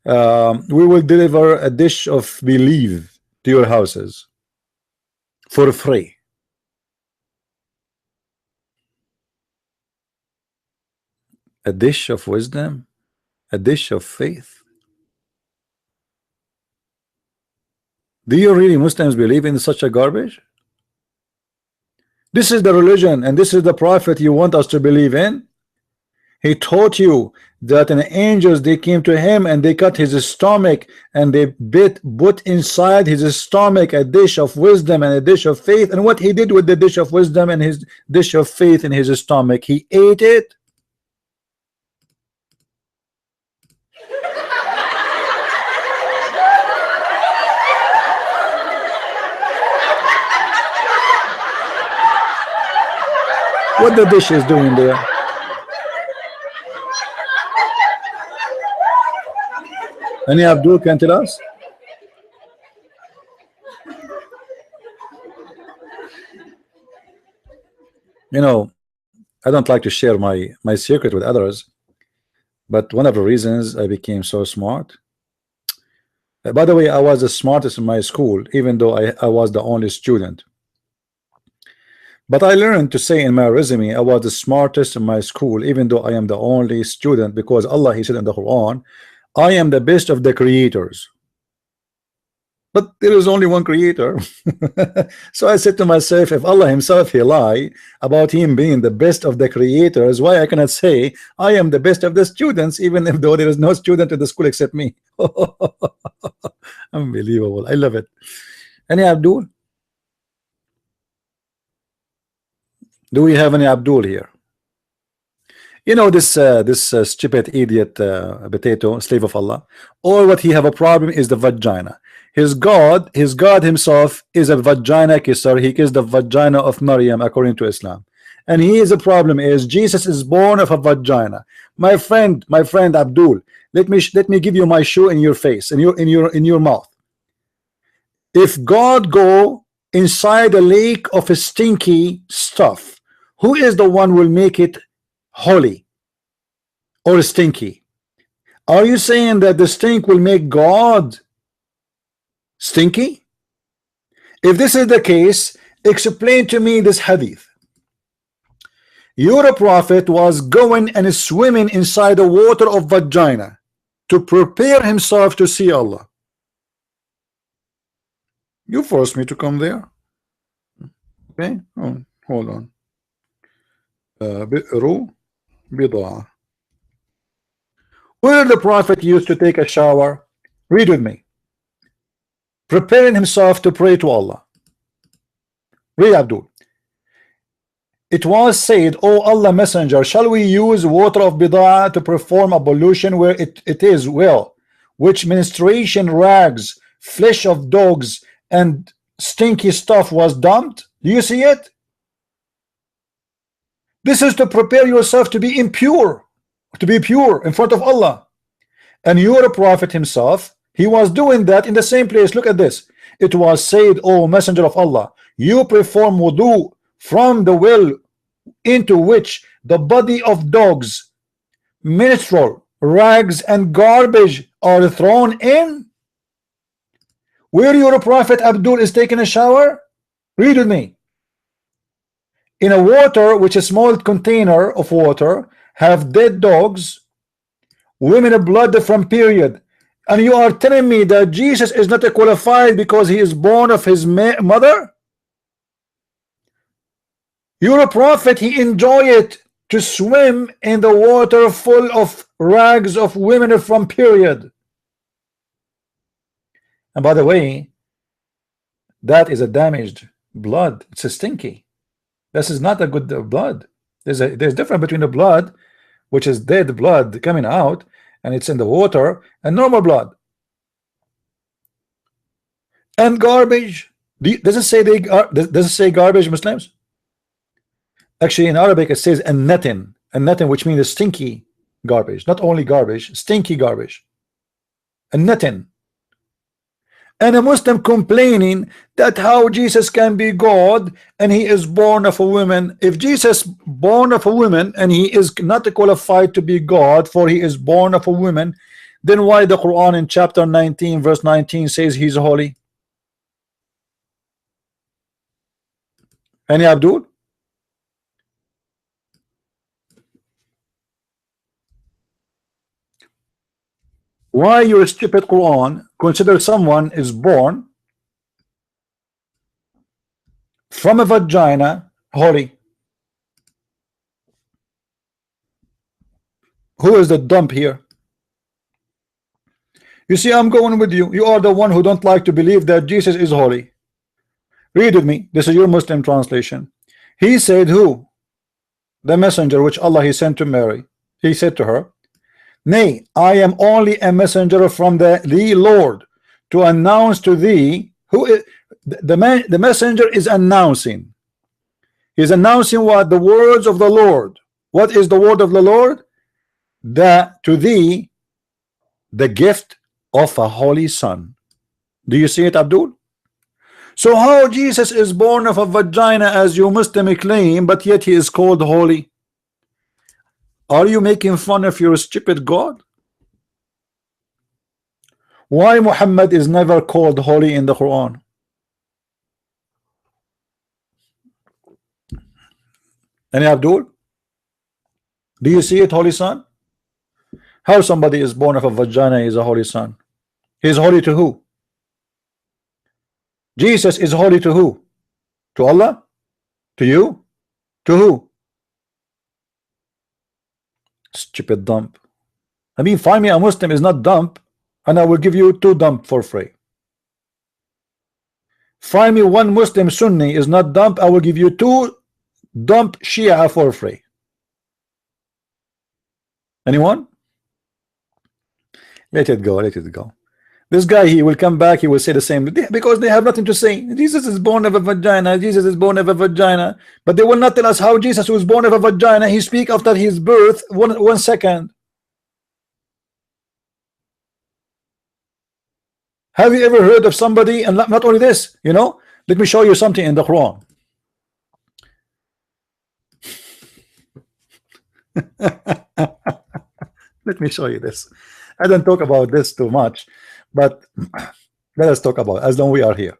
Speaker 1: we will deliver a dish of belief to your houses for free. A dish of wisdom, a dish of faith. Do you really Muslims believe in such a garbage? This is the religion and this is the prophet you want us to believe in? He taught you that an angels, they came to him and they cut his stomach and they put inside his stomach a dish of wisdom and a dish of faith. And what he did with the dish of wisdom and his dish of faith in his stomach, he ate it. What the dish is doing there? Any Abdul can tell us? You know, I don't like to share my secret with others, but one of the reasons I became so smart. By the way, I was the smartest in my school, even though I was the only student. But I learned to say in my resume, I was the smartest in my school, even though I am the only student, because Allah, he said in the Quran, I am the best of the creators. But there is only one creator. So I said to myself, if Allah himself, he lied about him being the best of the creators, why I cannot say I am the best of the students, even if though there is no student in the school except me? Unbelievable. I love it. Any Abdul? Do we have any Abdul here? You know this stupid idiot potato, slave of Allah. All what he have a problem is the vagina. His God himself is a vagina kisser. He kissed the vagina of Maryam according to Islam. And he is a problem is Jesus is born of a vagina. My friend Abdul, let me give you my shoe in your face, in your mouth. If God go inside a lake of a stinky stuff, who is the one will make it holy or stinky? Are you saying that the stink will make God stinky? If this is the case, explain to me this hadith. Your prophet was going and swimming inside the water of vagina to prepare himself to see Allah. You forced me to come there. Okay, oh, hold on. Where the prophet used to take a shower, read with me, preparing himself to pray to Allah. Read, Abdul. It was said, O Allah messenger, shall we use water of bid'ah to perform ablution where it is well, which menstruation rags, flesh of dogs and stinky stuff was dumped? Do you see it? This is to prepare yourself to be impure, to be pure in front of Allah. And your prophet himself, he was doing that in the same place. Look at this. It was said, O messenger of Allah, you perform wudu from the well into which the body of dogs, menstrual rags and garbage are thrown in. Where your prophet Abdul is taking a shower, read with me. In a water which is a small container of water have dead dogs, women blood from period, and you are telling me that Jesus is not qualified because he is born of his mother? Your prophet, he enjoy it to swim in the water full of rags of women from period. And by the way, that is a damaged blood. It's a stinky. This is not a good blood. There's difference between the blood, which is dead blood coming out, and it's in the water, and normal blood. And garbage. Does it say garbage, Muslims? Actually, in Arabic it says an-natin, which means stinky garbage. Not only garbage, stinky garbage. An-natin. And a Muslim complaining that how Jesus can be God and he is born of a woman. If Jesus born of a woman and he is not qualified to be God, for he is born of a woman, then why the Quran in chapter 19 verse 19 says he's holy? Any Abdul? Why your stupid Quran consider someone is born from a vagina holy? Who is the dump here? You see, I'm going with you. You are the one who don't like to believe that Jesus is holy. Read with me. This is your Muslim translation. He said, who? The messenger which Allah he sent to Mary. He said to her, nay, I am only a messenger from the Lord to announce to thee. Who is the messenger is announcing. He's announcing what? The words of the Lord. What is the word of the Lord? That to thee the gift of a holy son. Do you see it, Abdul? So how Jesus is born of a vagina as you Muslim claim, but yet he is called holy? Are you making fun of your stupid God? Why Muhammad is never called holy in the Quran? Any Abdul? Do you see it, holy son? How somebody is born of a vagina is a holy son? He is holy to who? Jesus is holy to who? To Allah? To you? To who? Stupid dump. I mean, find me a Muslim is not dump, and I will give you 2 dump for free. Find me one Muslim Sunni is not dump, I will give you 2 dump Shia for free. Anyone? Let it go, let it go. This guy, he will come back, he will say the same, because they have nothing to say. Jesus is born of a vagina, Jesus is born of a vagina, but they will not tell us how Jesus was born of a vagina. He speak after his birth, one second. Have you ever heard of somebody, and not only this, you know, let me show you something in the Quran. Let me show you this. I don't talk about this too much, but let us talk about it, as long as we are here.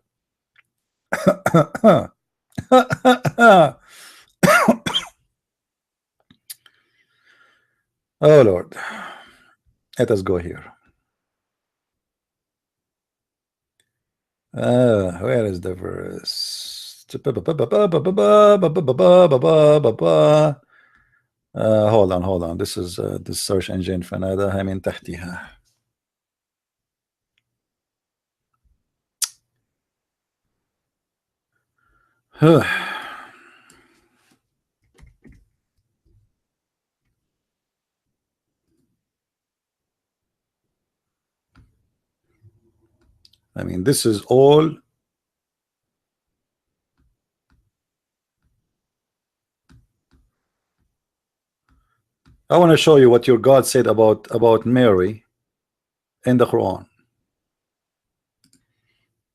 Speaker 1: Oh Lord, let us go here. Where is the verse? Hold on. This is the search engine. فناداها من تحتها. I mean, this is all. I want to show you what your God said about Mary in the Quran.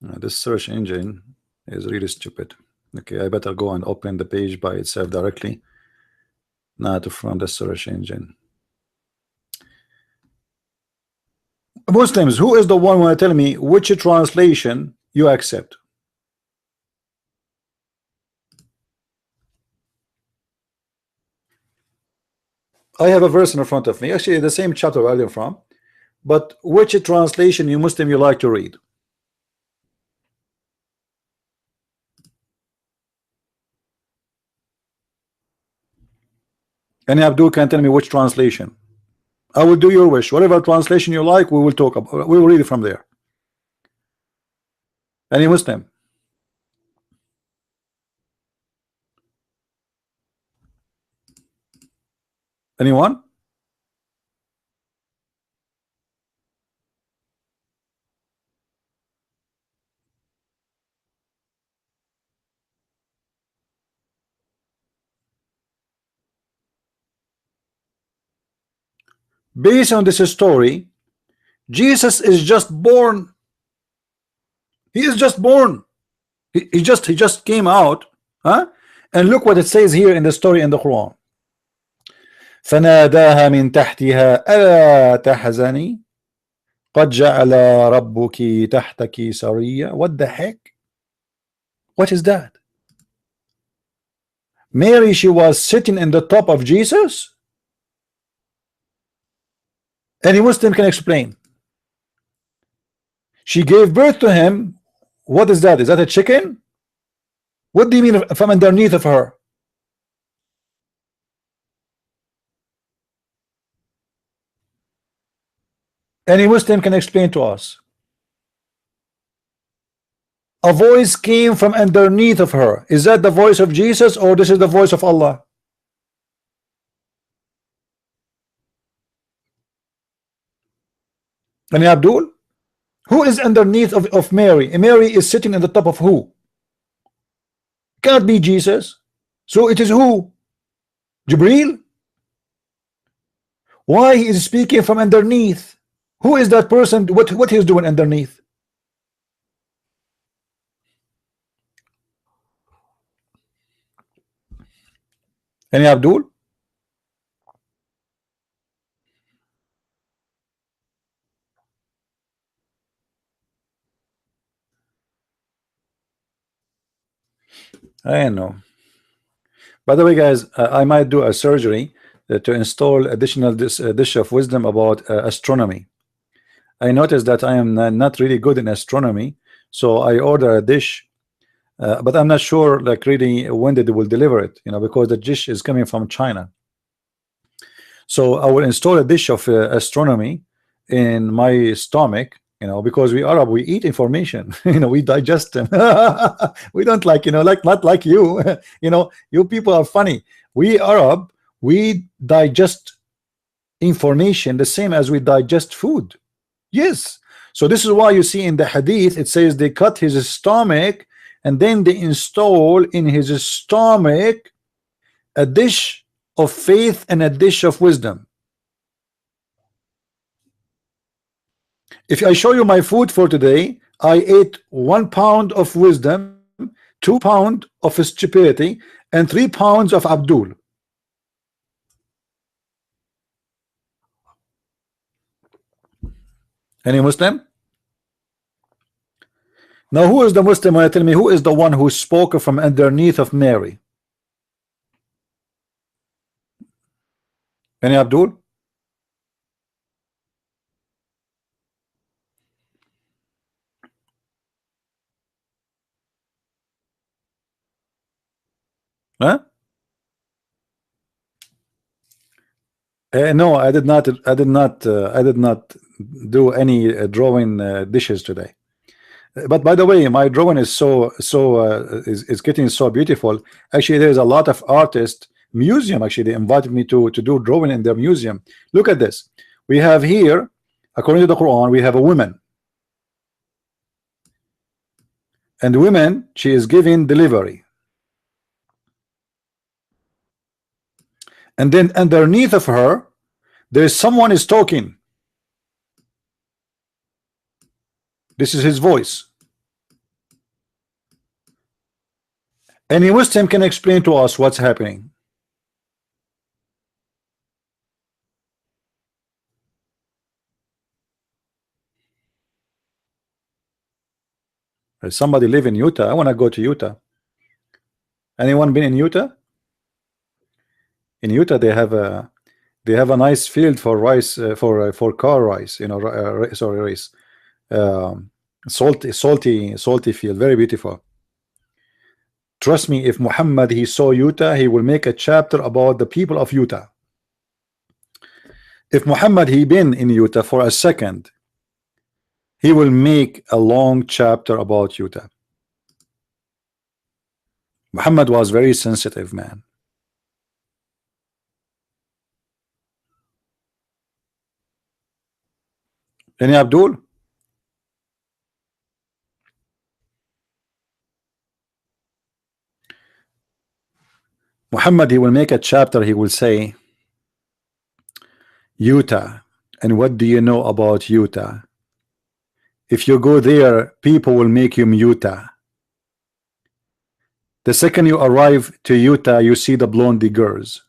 Speaker 1: This search engine is really stupid. Okay, I better go and open the page by itself directly, not from the search engine. Muslims, who is the one who will tell me which translation you accept? I have a verse in front of me, actually the same chapter where I'm from, but which translation you Muslim you like to read? And Abdul can tell me which translation. I will do your wish. Whatever translation you like, we will talk about. We will read it from there. Any Muslim? Anyone? Based on this story, Jesus is just born. He is just born. He just came out, huh? And look what it says here in the story in the Quran. فناداها من تحتها ألا تحزني قد جعل ربك تحتك سريا. What the heck? What is that? Mary, she was sitting in the top of Jesus? Any Muslim can explain. She gave birth to him. What is that? Is that a chicken? What do you mean from underneath of her? Any Muslim can explain to us. A voice came from underneath of her. Is that the voice of Jesus, or this is the voice of Allah? And Abdul, who is underneath of Mary? Mary is sitting in the top of who? Can't be Jesus. So it is who? Jibril? Why he is speaking from underneath? Who is that person? What he is doing underneath? Any Abdul? I know. By the way, guys, I might do a surgery to install additional dish of wisdom about astronomy. I noticed that I am not really good in astronomy, so I order a dish, but I'm not sure, like, really when they will deliver it, you know, because the dish is coming from China. So I will install a dish of astronomy in my stomach, you know, because we Arab, we eat information, you know, we digest them. We don't like, you know, like not like you, you know, you people are funny. We Arab, we digest information the same as we digest food. Yes. So this is why you see in the hadith it says they cut his stomach and then they install in his stomach a dish of faith and a dish of wisdom. If I show you my food for today, I ate 1 pound of wisdom, 2 pounds of stupidity, and 3 pounds of Abdul. Any Muslim? Now who is the Muslim? When you tell me who is the one who spoke from underneath of Mary? Any Abdul? Huh? No, I did not. I did not. I did not do any drawing dishes today. But by the way, my drawing is is getting so beautiful. Actually, there's a lot of artists museum. Actually, they invited me to do drawing in their museum. Look at this. We have here, according to the Quran, we have a woman, and the woman, she is giving delivery, and then underneath of her, there is someone is talking. This is his voice. Any Muslim can explain to us what's happening. Somebody live in Utah. I want to go to Utah. Anyone been in Utah? In Utah, they have a nice field for rice, for car rice. You know, sorry, rice. Salty field, very beautiful. Trust me, if Muhammad he saw Utah, he will make a chapter about the people of Utah. If Muhammad he been in Utah for a second, he will make a long chapter about Utah. Muhammad was very sensitive man. Any Abdul? Muhammad he will make a chapter. He will say Utah, and what do you know about Utah? If you go there, people will make you Utah. The second you arrive to Utah, you see the blondie girls,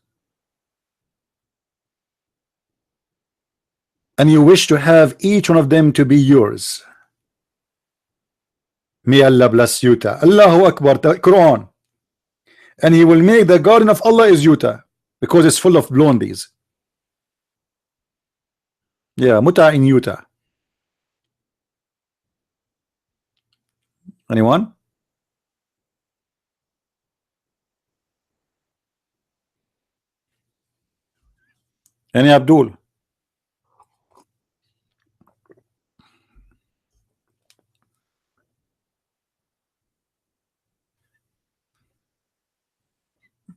Speaker 1: and you wish to have each one of them to be yours. May Allah bless Utah. Allahu Akbar, the Quran. And he will make the garden of Allah is Utah because it's full of blondies. Yeah, muta in Utah. Anyone? Any Abdul?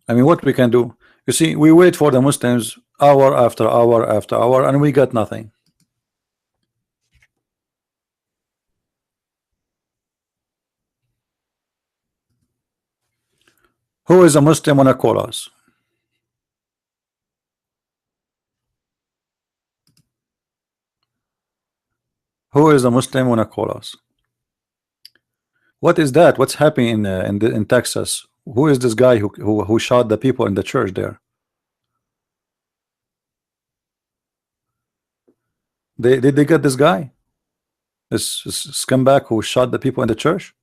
Speaker 1: I mean, what we can do? You see, we wait for the Muslims hour after hour after hour, and we got nothing. Who is a Muslim wanna call us? Who is a Muslim wanna call us? What is that? What's happening in Texas? Who is this guy who shot the people in the church there? Did they get this guy? This scumbag who shot the people in the church?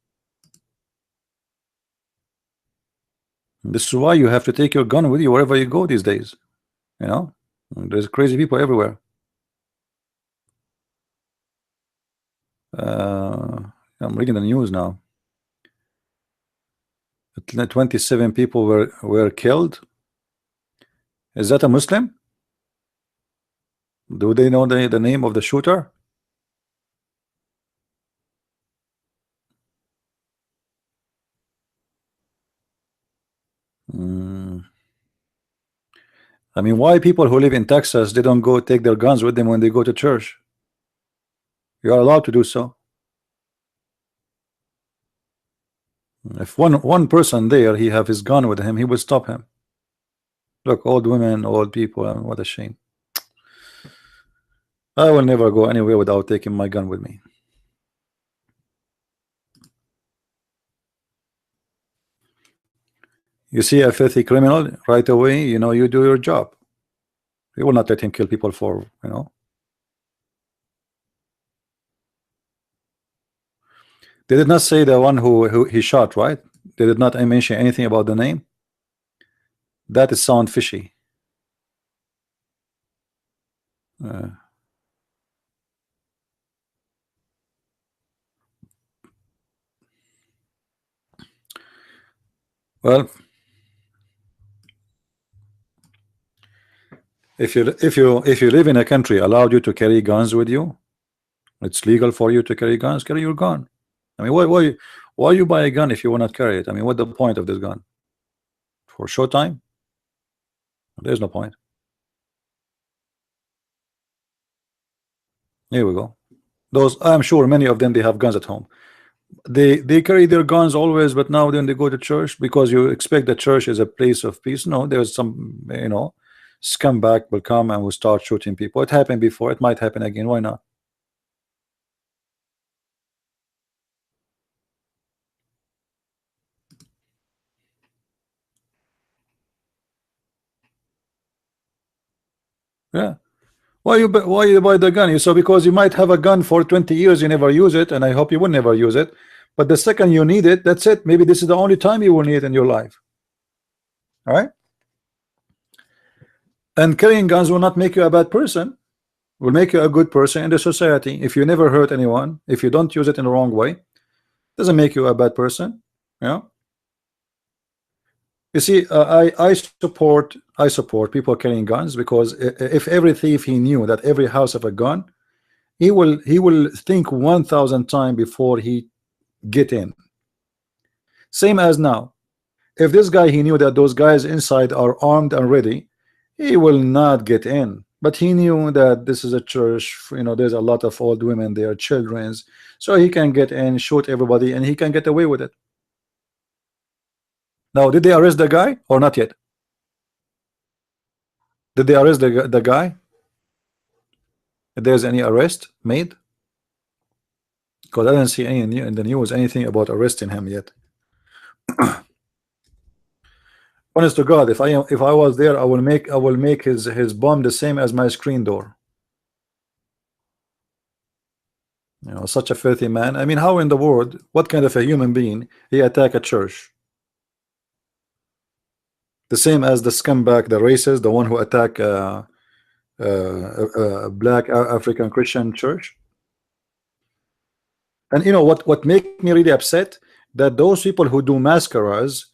Speaker 1: This is why you have to take your gun with you wherever you go these days. You know, there's crazy people everywhere. I'm reading the news now. 27 people were killed. Is that a Muslim? Do they know the name of the shooter? I mean, why people who live in Texas, they don't go take their guns with them when they go to church? You are allowed to do so. If one person there, he have his gun with him, he will stop him. Look, old women, old people, I mean, what a shame. I will never go anywhere without taking my gun with me. You see a filthy criminal, right away, you know, you do your job. You will not let him kill people for, you know. They did not say the one who he shot, right? They did not mention anything about the name. That is sound fishy. Well, if you live in a country allowed you to carry guns with you, it's legal for you to carry guns. Carry your gun. I mean, why you buy a gun if you will not carry it? I mean, what's the point of this gun? For showtime? There's no point. Here we go. Those, I'm sure many of them, they have guns at home. They carry their guns always, but now then they go to church because you expect the church is a place of peace. No, there's some, you know, scumbag will come and will start shooting people. It happened before. It might happen again. Why not? Yeah. Why you buy the gun? So because you might have a gun for 20 years, you never use it, and I hope you will never use it. But the second you need it, that's it. Maybe this is the only time you will need it in your life. All right. And carrying guns will not make you a bad person. Will make you a good person in the society. If you never hurt anyone, if you don't use it in the wrong way, doesn't make you a bad person. Yeah. You see, I support people carrying guns, because if every thief he knew that every house have a gun, he will think 1,000 times before he get in. Same as now. If this guy, he knew that those guys inside are armed and ready, he will not get in. But he knew that this is a church, you know, there's a lot of old women there, children's, so he can get in, shoot everybody, and he can get away with it. Now, did they arrest the guy or not yet? Did they arrest the guy? If there's any arrest made? Because I didn't see any in the news anything about arresting him yet. Honest to God, if I was there, I will make his bomb the same as my screen door. You know, such a filthy man. I mean, how in the world, what kind of a human being he attack a church? The same as the scumbag, the racist, the one who attack a black African Christian church. And you know what make me really upset? That those people who do mascaras,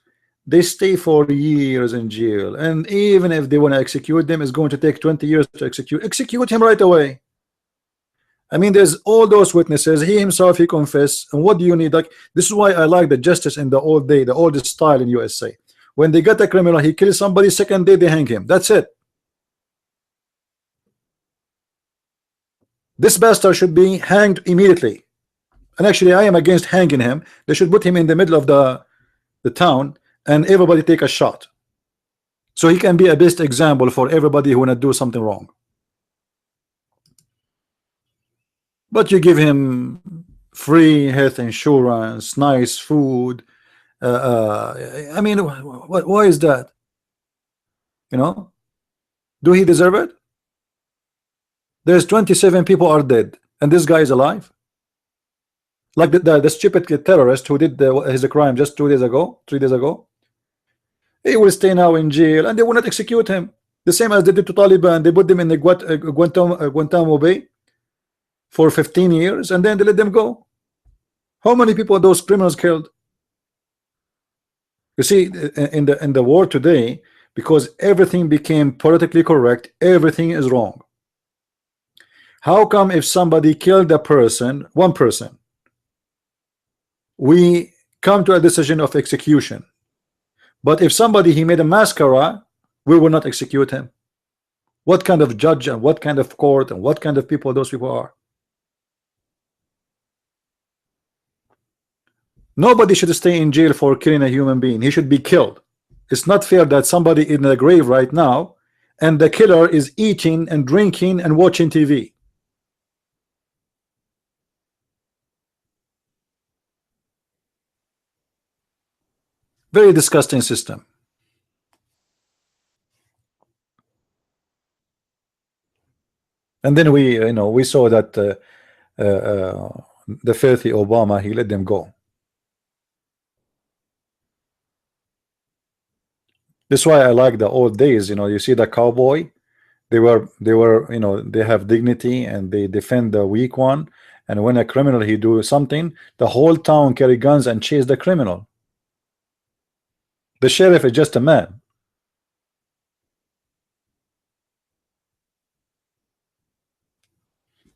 Speaker 1: they stay for years in jail, and even if they want to execute them, it's going to take 20 years to execute him right away. I mean, there's all those witnesses, he himself, he confessed, and what do you need? Like, this is why I like the justice in the old day, the oldest style in USA. When they get a criminal, he kills somebody, second day they hang him. That's it. This bastard should be hanged immediately. And actually, I am against hanging him. They should put him in the middle of the town, and everybody take a shot, so he can be a best example for everybody who wanna do something wrong. But you give him free health insurance, nice food. I mean, why is that? You know, do he deserve it? There's 27 people are dead, and this guy is alive. Like the stupid terrorist who did his crime just 2 days ago, 3 days ago. He will stay now in jail, and they will not execute him. The same as they did to Taliban. They put them in the Guantanamo Bay for 15 years, and then they let them go. How many people those criminals killed? You see, in the war today, because everything became politically correct, everything is wrong. How come if somebody killed a person, one person, we come to a decision of execution? But if somebody he made a mascara, we will not execute him. What kind of judge and what kind of court and what kind of people those people are? Nobody should stay in jail for killing a human being. He should be killed. It's not fair that somebody in the grave right now and the killer is eating and drinking and watching TV. Very disgusting system. And then we, we saw that the filthy Obama, he let them go. That's why I like the old days. You see the cowboy, they were they have dignity and they defend the weak one. And when a criminal he do something, the whole town carry guns and chase the criminal. The sheriff is just a man.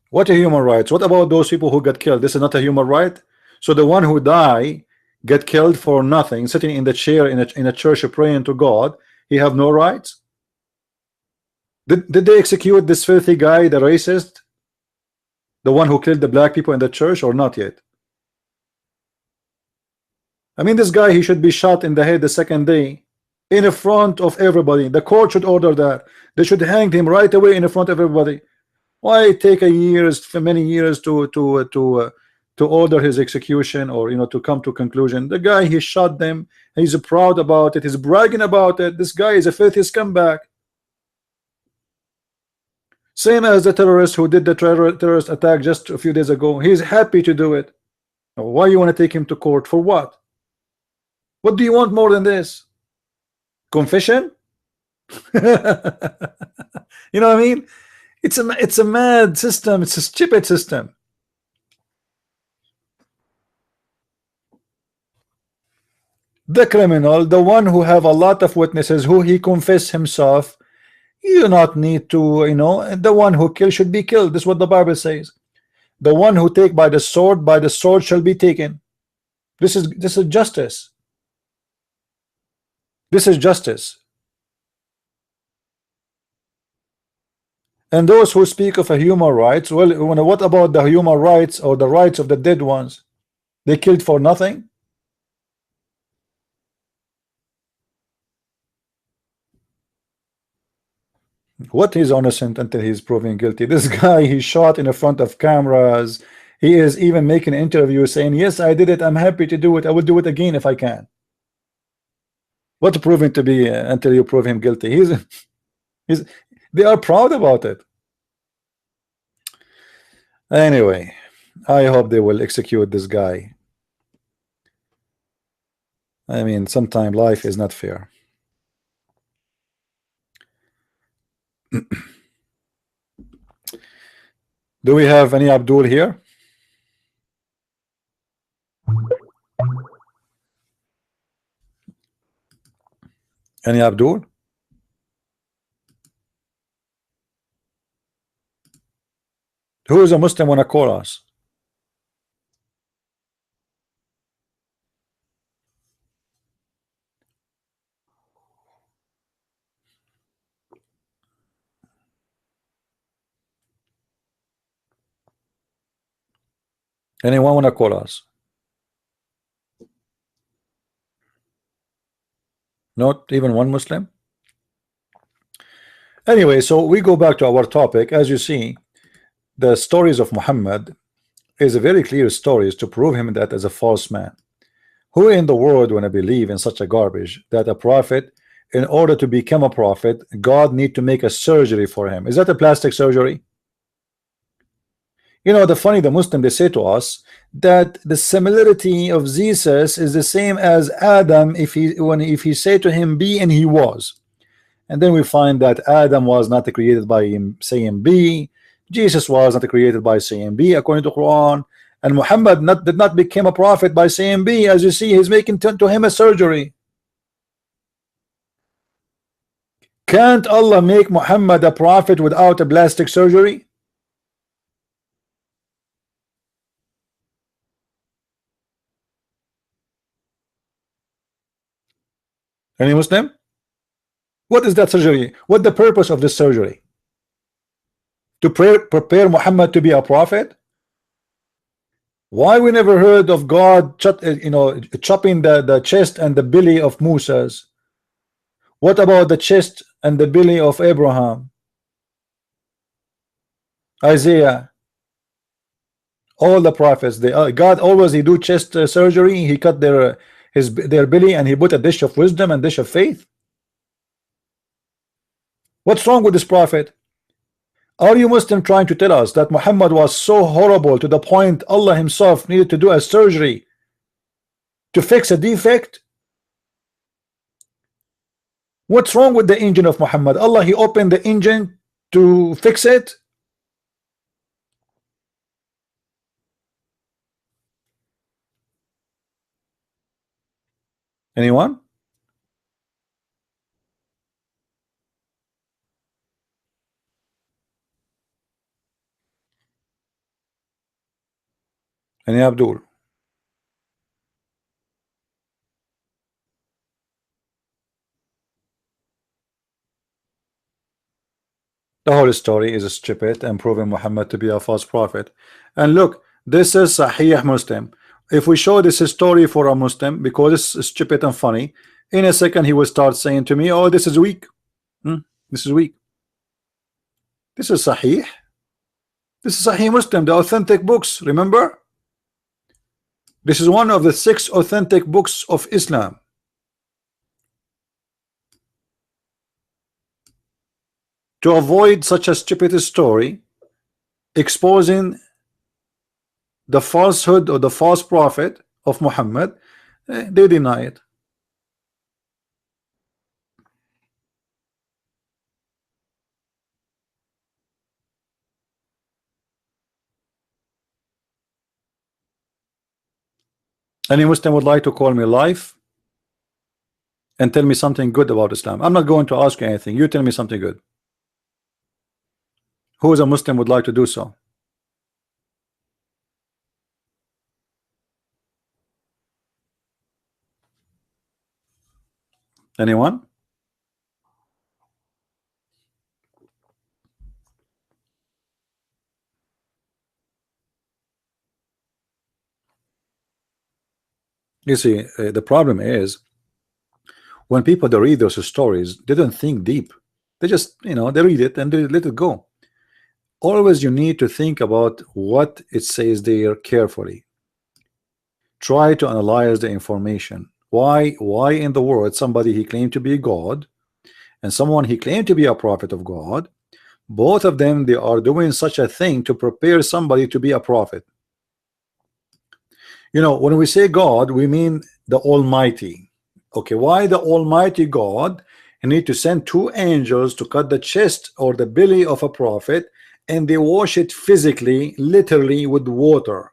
Speaker 1: What are human rights? What about those people who got killed? This is not a human right. So the one who die get killed for nothing, sitting in the chair in a church praying to God, he have no rights? Did they execute this filthy guy, the racist, the one who killed the black people in the church, or not yet? I mean, this guy, he should be shot in the head the second day in front of everybody. The court should order that. They should hang him right away in front of everybody. Why take many years to order his execution, or to come to conclusion? The guy, he shot them. He's proud about it. He's bragging about it. This guy is a filthy scumbag. Same as the terrorist who did the terrorist attack just a few days ago. He's happy to do it. Why you want to take him to court? For what? What do you want more than this? Confession? You know what I mean? It's a mad system. It's a stupid system. The criminal, the one who have a lot of witnesses, who he confess himself, you do not need to, the one who kill should be killed. This is what the Bible says. The one who take by the sword shall be taken. This is justice. This is justice. And those who speak of a human rights, well, what about the human rights or the rights of the dead ones? They killed for nothing. What is innocent until he's proven guilty? This guy, he shot in front of cameras. He is even making an interview saying, yes, I did it. I'm happy to do it. I will do it again if I can. What proving to be until you prove him guilty? They are proud about it. Anyway, I hope they will execute this guy. I mean, sometimes life is not fair. Do we have any Abdul here? Any Abdul? Who is a Muslim wanna call us? Anyone wanna call us? Not even one Muslim? Anyway, so we go back to our topic. As you see, the stories of Muhammad is a very clear stories to prove him that as a false man. Who in the world wanna believe in such a garbage that a prophet, in order to become a prophet, God need to make a surgery for him? Is that a plastic surgery? The Muslim, they say to us that the similarity of Jesus is the same as Adam if he said to him be, and he was. And then we find that Adam was not created by him saying be, Jesus was not created by saying be according to Quran, and Muhammad did not become a prophet by saying be. As you see, he's making to him a surgery. Can't Allah make Muhammad a prophet without a plastic surgery? Any Muslim? What is that surgery? What the purpose of this surgery? to prepare Muhammad to be a prophet? Why we never heard of God chopping the chest and the belly of Moses? What about the chest and the belly of Abraham, Isaiah, all the prophets? God always he do chest surgery. He cut their belly and he put a dish of wisdom and dish of faith. What's wrong with this prophet? Are you Muslim trying to tell us that Muhammad was so horrible to the point Allah himself needed to do a surgery to fix a defect? What's wrong with the engine of Muhammad? Allah he opened the engine to fix it? Anyone? Any Abdul? The whole story is stupid and proving Muhammad to be a false prophet. And look, this is Sahih Muslim. If we show this story for a Muslim, because it's stupid and funny, in a second he will start saying to me, oh, this is weak. This is weak. This is Sahih. This is Sahih Muslim, the authentic books, remember? This is one of the 6 authentic books of Islam. To avoid such a stupid story, exposing the falsehood or the false prophet of Muhammad, they deny it. Any Muslim would like to call me live and tell me something good about Islam? I'm not going to ask you anything. You tell me something good. Who is a Muslim would like to do so? Anyone? You see, the problem is when people they read those stories, they don't think deep. They just, they read it and they let it go. Always you need to think about what it says there carefully. Try to analyze the information. Why in the world somebody he claimed to be God and someone he claimed to be a prophet of God, both of them they are doing such a thing to prepare somebody to be a prophet? When we say God, we mean the Almighty. Okay, why the Almighty God need to send 2 angels to cut the chest or the belly of a prophet, and they wash it physically, literally with water,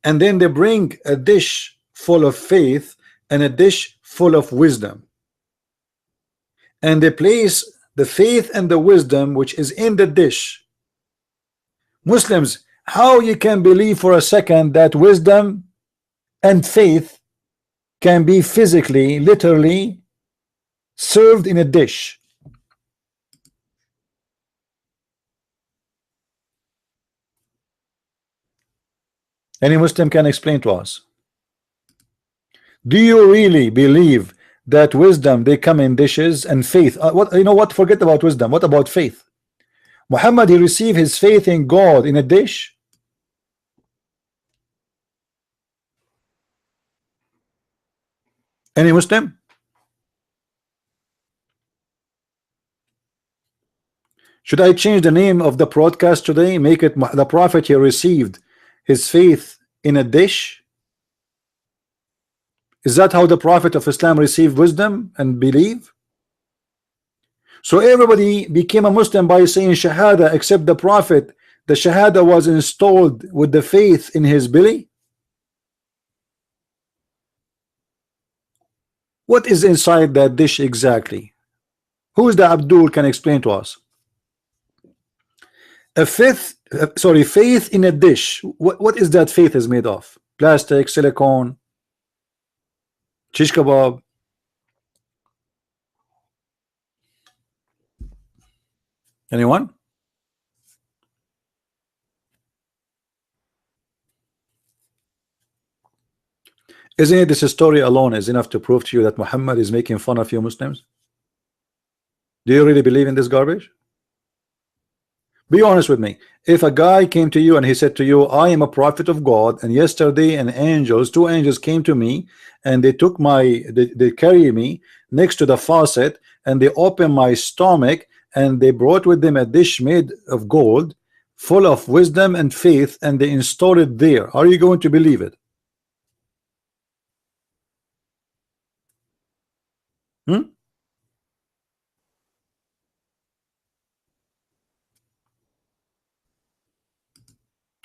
Speaker 1: and then they bring a dish full of faith and a dish full of wisdom, and they place the faith and the wisdom which is in the dish. Muslims, how you can believe for a second that wisdom and faith can be physically, literally served in a dish? Any Muslim can explain to us. Do you really believe that wisdom they come in dishes and faith? What? Forget about wisdom. What about faith? Muhammad he received his faith in God in a dish. Any Muslim? Should I change the name of the broadcast today? Make it the prophet he received his faith in a dish? Is that how the prophet of Islam received wisdom and believe? So everybody became a Muslim by saying Shahada except the prophet. The Shahada was installed with the faith in his belly. What is inside that dish exactly? Who is the Abdul can explain to us? Faith in a dish. What is that faith is made of? Plastic, silicone, shish kebab? Anyone? Isn't it this story alone is enough to prove to you that Muhammad is making fun of you Muslims? Do you really believe in this garbage? Be honest with me. If a guy came to you and he said to you, I am a prophet of God, and yesterday two angels came to me and they took they carry me next to the faucet and they opened my stomach and they brought with them a dish made of gold full of wisdom and faith and they installed it there, are you going to believe it?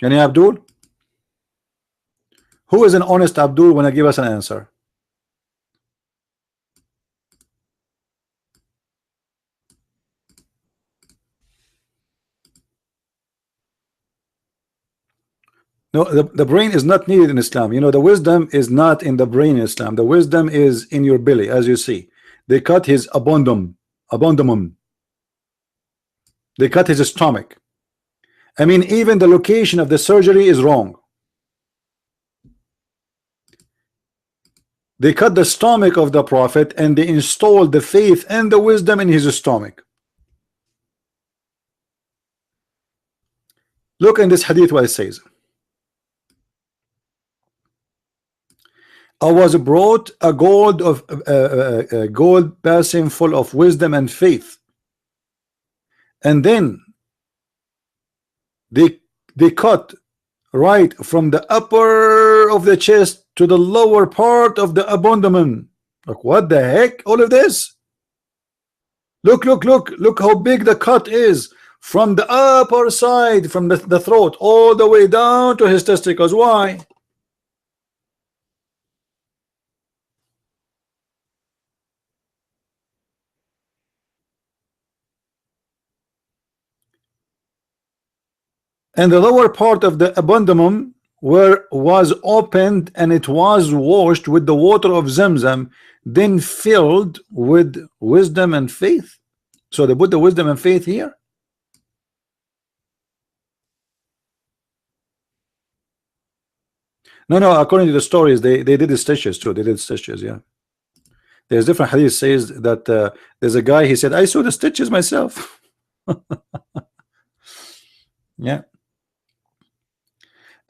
Speaker 1: Yani Abdul, who is an honest Abdul when I give us an answer? No, the brain is not needed in Islam. You know, the wisdom is not in the brain in Islam. The wisdom is in your belly, as you see. They cut his abondum. They cut his stomach. I mean, even the location of the surgery is wrong. They cut the stomach of the prophet and they installed the faith and the wisdom in his stomach. Look in this hadith what it says. I was brought a gold basin full of wisdom and faith, and then they cut right from the upper of the chest to the lower part of the abdomen. Like, what the heck? All of this? Look how big the cut is from the upper side, from the throat all the way down to his testicles. Why? And the lower part of the abdomen was opened and it was washed with the water of Zamzam, then filled with wisdom and faith. So they put the wisdom and faith here. No, according to the stories, they did the stitches too. They did stitches, yeah. There's different hadith says that there's a guy, he said, I saw the stitches myself. Yeah.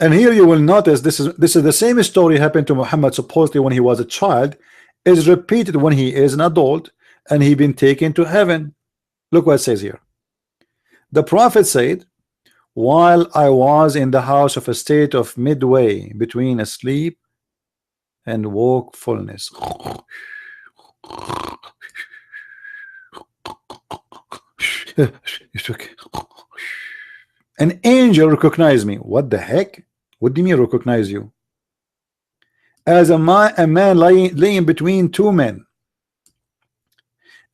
Speaker 1: And here you will notice this is the same story happened to Muhammad supposedly when he was a child, is repeated when he is an adult and he been taken to heaven. Look what it says here. The prophet said, while I was in the house of a state of midway between asleep and wakefulness, an angel recognized me. What the heck? What do you mean recognize you? As a man laying between two men,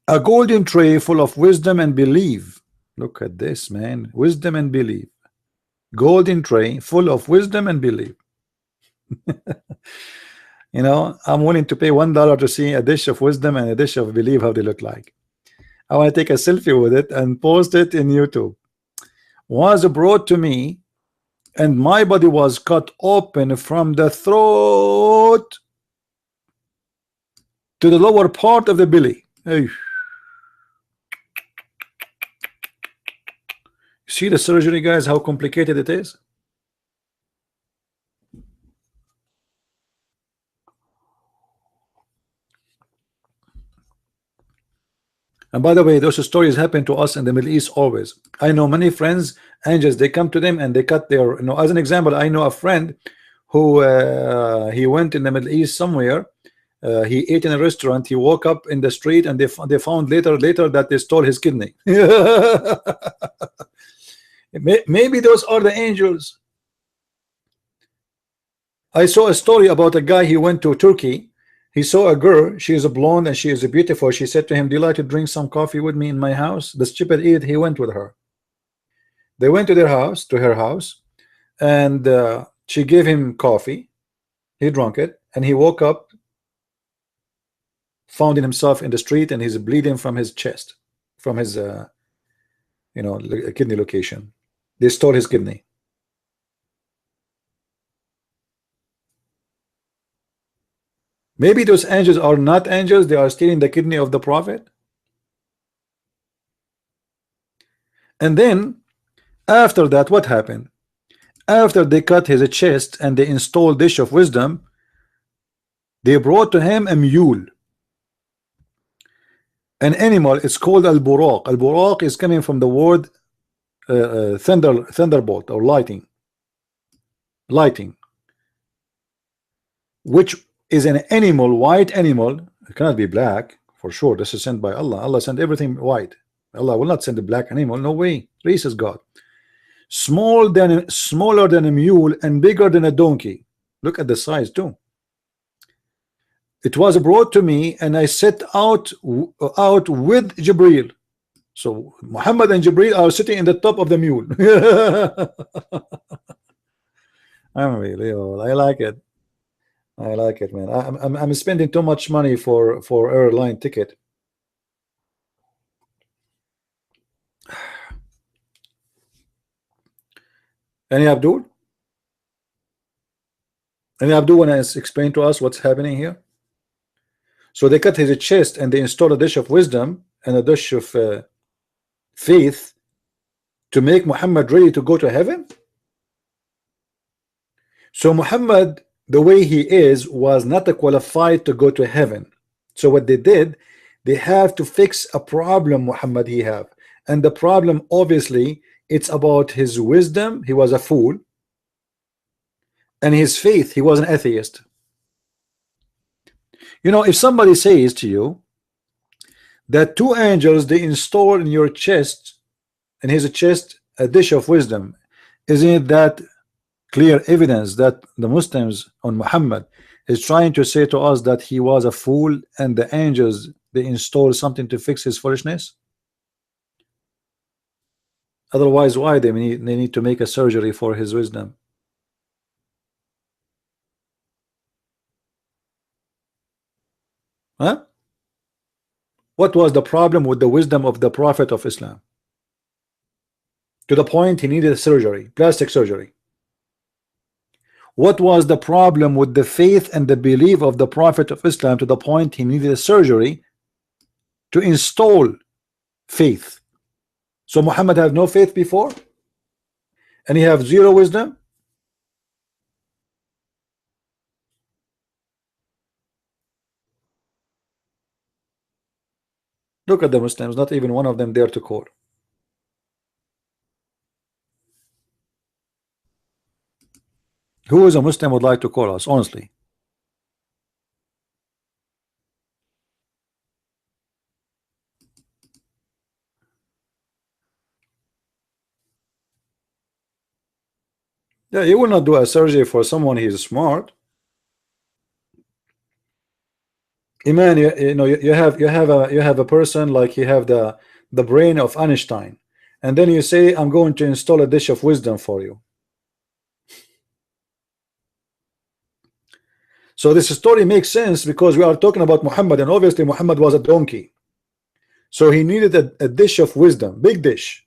Speaker 1: a golden tray full of wisdom and belief. Look at this, man. Wisdom and belief. Golden tray full of wisdom and belief. You know, I'm willing to pay $1 to see a dish of wisdom and a dish of belief, how they look like. I want to take a selfie with it and post it in YouTube. Was brought to me, and my body was cut open from the throat to the lower part of the belly. Hey. See the surgery, guys, how complicated it is. And by the way, those stories happen to us in the Middle East always. I know many friends, angels, they come to them and they cut their, you know, as an example, I know a friend who he went in the Middle East somewhere. He ate in a restaurant. He woke up in the street and they found later that they stole his kidney. Maybe those are the angels. I saw a story about a guy. He went to Turkey. He saw a girl, she is a blonde and she is beautiful. She said to him, do you like to drink some coffee with me in my house? The stupid idiot, he went with her. They went to her house, and she gave him coffee. He drank it, and he woke up, found himself in the street, and he's bleeding from his chest, from his you know, kidney location. They stole his kidney. Maybe those angels are not angels, they are stealing the kidney of the prophet. And then after that, what happened? After they cut his chest and they installed dish of wisdom, they brought to him a mule, an animal. It's called al-buraq. Al-buraq is coming from the word thunderbolt or lighting, which is an animal, white animal. It cannot be black for sure. This is sent by Allah. Allah sent everything white. Allah will not send a black animal. No way. Race is God. Smaller than a mule and bigger than a donkey. Look at the size too. It was brought to me, and I set out with Jibril. So Muhammad and Jibril are sitting in the top of the mule. Unbelievable. I like it. I like it, man. I'm spending too much money for airline ticket. Any Abdul? Any Abdul want to explain to us what's happening here? So they cut his chest and they installed a dish of wisdom and a dish of faith to make Muhammad ready to go to heaven. So Muhammad, the way he is, was not qualified to go to heaven. So what they did, they have to fix a problem Muhammad he have, and the problem obviously it's about his wisdom. He was a fool, and his faith. He was an atheist. You know, if somebody says to you that two angels they install in your chest, in his chest, a dish of wisdom, isn't it that clear evidence that the Muslims on Muhammad is trying to say to us that he was a fool and the angels they install something to fix his foolishness? Otherwise, why they need to make a surgery for his wisdom? Huh? What was the problem with the wisdom of the Prophet of Islam? To the point he needed surgery, plastic surgery. What was the problem with the faith and the belief of the Prophet of Islam to the point he needed a surgery to install faith? So Muhammad had no faith before, and he have zero wisdom. Look at the Muslims, not even one of them dare to call. Who is a Muslim would like to call us, honestly? Yeah, you will not do a surgery for someone he is smart. Iman, you know, you have a person like you have the brain of Einstein, and then you say, I'm going to install a dish of wisdom for you. So this story makes sense because we are talking about Muhammad, and obviously Muhammad was a donkey. So he needed a dish of wisdom, big dish.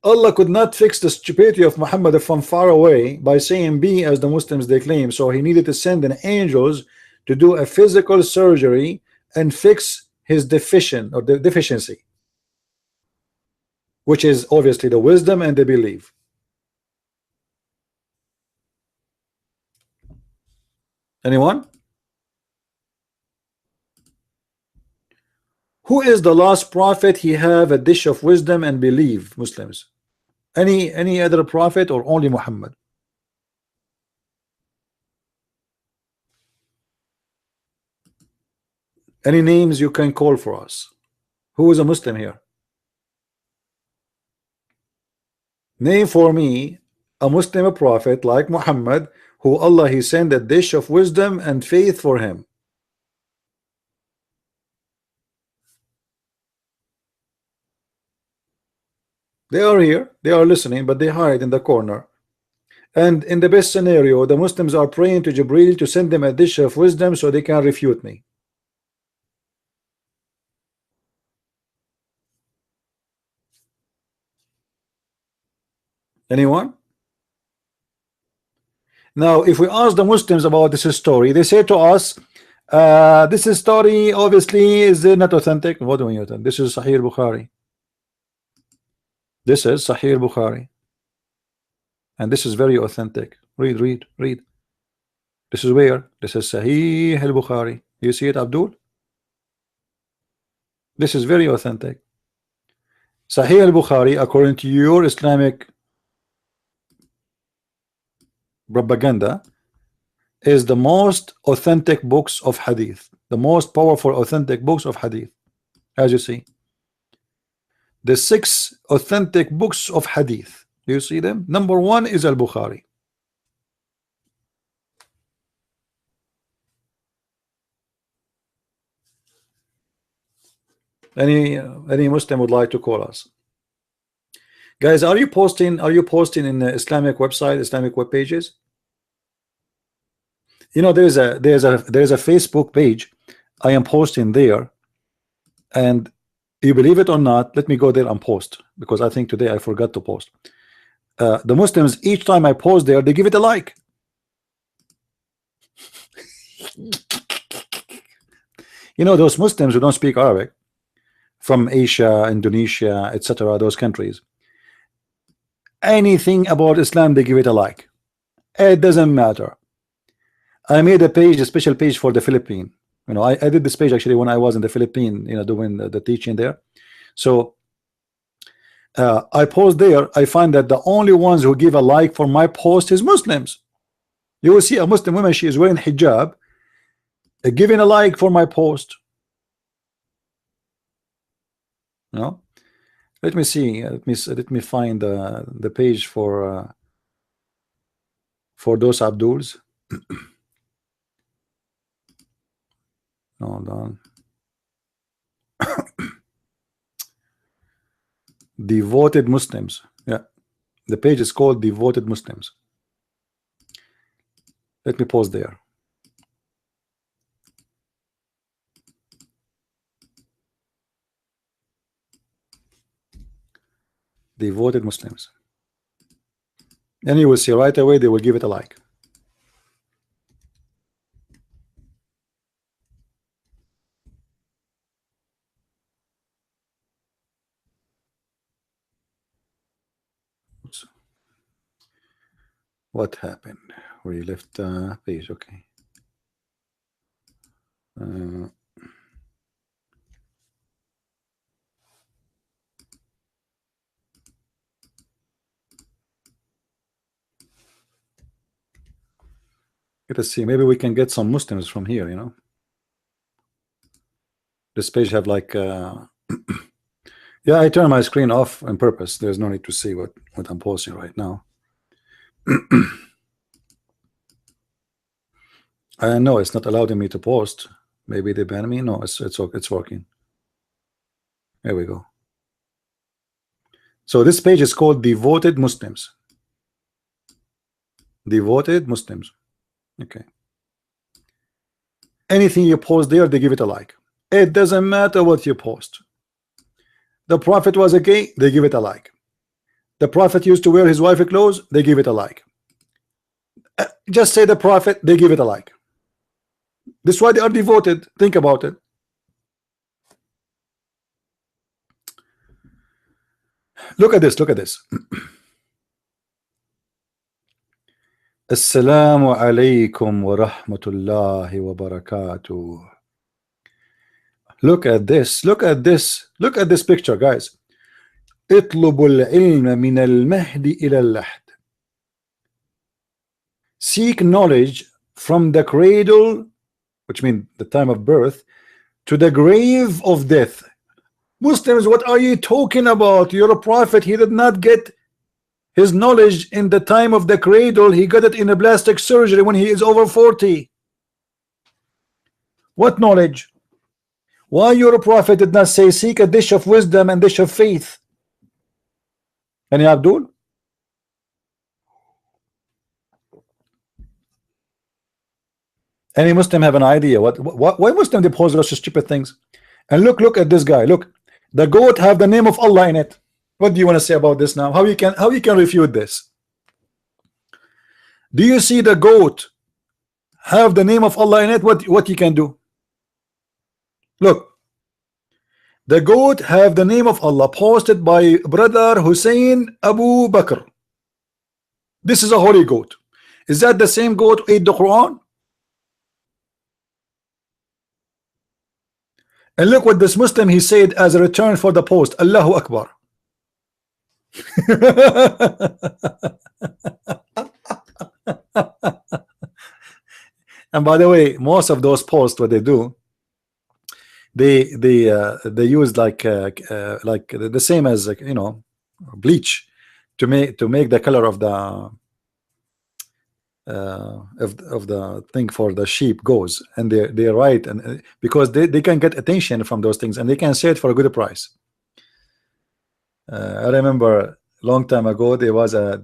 Speaker 1: Allah could not fix the stupidity of Muhammad from far away by saying be as the Muslims they claim. So he needed to send an angels to do a physical surgery and fix his deficiency, which is obviously the wisdom and the belief. Anyone? Who is the last prophet he have a dish of wisdom and believe? Muslims? Any other prophet or only Muhammad? Any names you can call for us? Who is a Muslim here? Name for me a Muslim prophet like Muhammad who Allah he sent a dish of wisdom and faith for him. They are here, they are listening, but they hide in the corner. And in the best scenario, the Muslims are praying to Jibril to send them a dish of wisdom so they can refute me. Anyone? Now, if we ask the Muslims about this story, they say to us, this story obviously is not authentic. What do you think? This is Sahih Bukhari. This is Sahih Bukhari, and this is very authentic. Read, read, read. This is where? This is Sahih al-Bukhari. You see it, Abdul? This is very authentic. Sahih al-Bukhari, according to your Islamic propaganda, is the most authentic books of hadith, the most powerful authentic books of hadith. As you see, the 6 authentic books of hadith, you see them. Number 1 is al-Bukhari. Any Muslim would like to call us, guys? Are you posting in the Islamic website, Islamic web pages? You know, there's a Facebook page I am posting there, and you believe it or not, let me go there and post, because I think today I forgot to post. The Muslims, each time I post there, they give it a like. You know, those Muslims who don't speak Arabic from Asia, Indonesia, etc., those countries, anything about Islam, they give it a like. It doesn't matter. I made a page, a special page for the Philippines. You know, I did this page actually when I was in the Philippines, you know, doing the teaching there. So I post there. I find that the only ones who give a like for my post is Muslims. You will see a Muslim woman, she is wearing hijab, giving a like for my post. No, let me see. Let me find the page for those Abduls. Hold on. Devoted Muslims. Yeah, the page is called Devoted Muslims. Let me pause there. Devoted Muslims, and you will see right away they will give it a like. Oops. What happened? We left page. Okay. Let us see. Maybe we can get some Muslims from here. You know, this page have like. Yeah, I turn my screen off on purpose. There's no need to see what I'm posting right now. I know it's not allowing me to post. Maybe they ban me. No, it's working. There we go. So this page is called Devoted Muslims. Devoted Muslims. Okay. Anything you post there, they give it a like. It doesn't matter what you post. The Prophet was a gay, they give it a like. The Prophet used to wear his wife's clothes, they give it a like. Just say the Prophet, they give it a like. This is why they are devoted. Think about it. Look at this. Look at this. Assalamu alaikum wa rahmatullahi wa barakatuh. Look at this. Look at this. Look at this picture, guys. اطلبوا العلم من المهد إلى اللحد. Seek knowledge from the cradle, which means the time of birth, to the grave of death. Muslims, what are you talking about? You're a prophet. He did not get his knowledge in the time of the cradle. He got it in a plastic surgery when he is over 40. What knowledge? Why your prophet did not say seek a dish of wisdom and dish of faith? Any Abdul? Any Muslim have an idea? Why Muslim they pose those stupid things? And look at this guy. Look, the goat have the name of Allah in it. What do you want to say about this now? How you can refute this? Do you see the goat have the name of Allah in it? What you can do? Look, the goat have the name of Allah posted by brother Hussein Abu Bakr. This is a holy goat. Is that the same goat who ate the Quran? And look what this Muslim he said as a return for the post. Allahu Akbar. And by the way, most of those posts, what they do, they use like the same as you know, bleach to make the color of the thing for the sheep goes, and they write, and because they can get attention from those things, and they can sell it for a good price. I remember long time ago there was a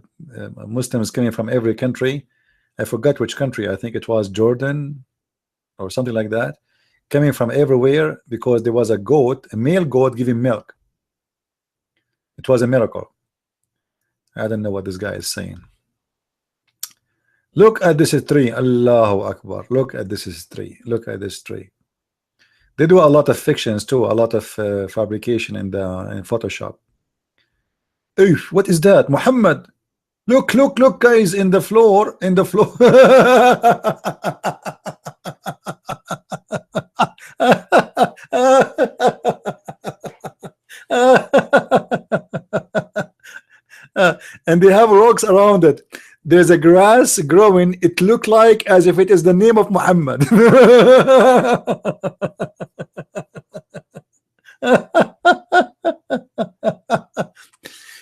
Speaker 1: Muslims coming from every country. I forgot which country. I think it was Jordan or something like that, coming from everywhere because there was a goat, a male goat giving milk. It was a miracle. I don't know what this guy is saying. Look at this tree. Allahu Akbar. Look at this tree. Look at this tree. They do a lot of fictions too, a lot of fabrication in Photoshop. Oof, what is that? Muhammad. Look, guys, in the floor. And they have rocks around it. There's a grass growing. It looked like as if it is the name of Muhammad.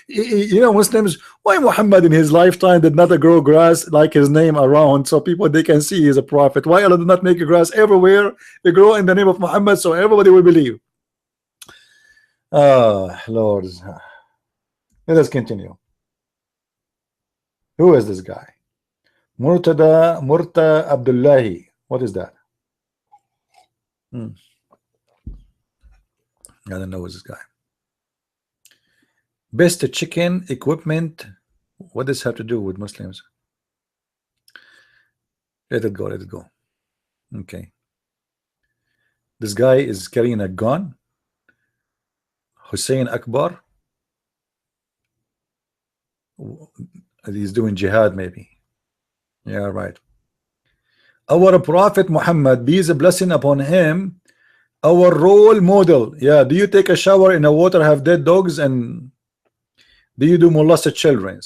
Speaker 1: You know, Muslims, why Muhammad in his lifetime did not grow grass like his name around so people they can see he's a prophet? Why Allah did not make a grass everywhere? They grow in the name of Muhammad so everybody will believe. Lord, let us continue. Who is this guy? Murta Abdullahi. What is that? I don't know who's this guy. Best chicken equipment. What does this have to do with Muslims? Let it go. Okay. This guy is carrying a gun. Hussein Akbar. He's doing jihad maybe. Yeah, right. Our Prophet Muhammad, be a blessing upon him, our role model. Yeah, do you take a shower in a water have dead dogs, and do you do molested children?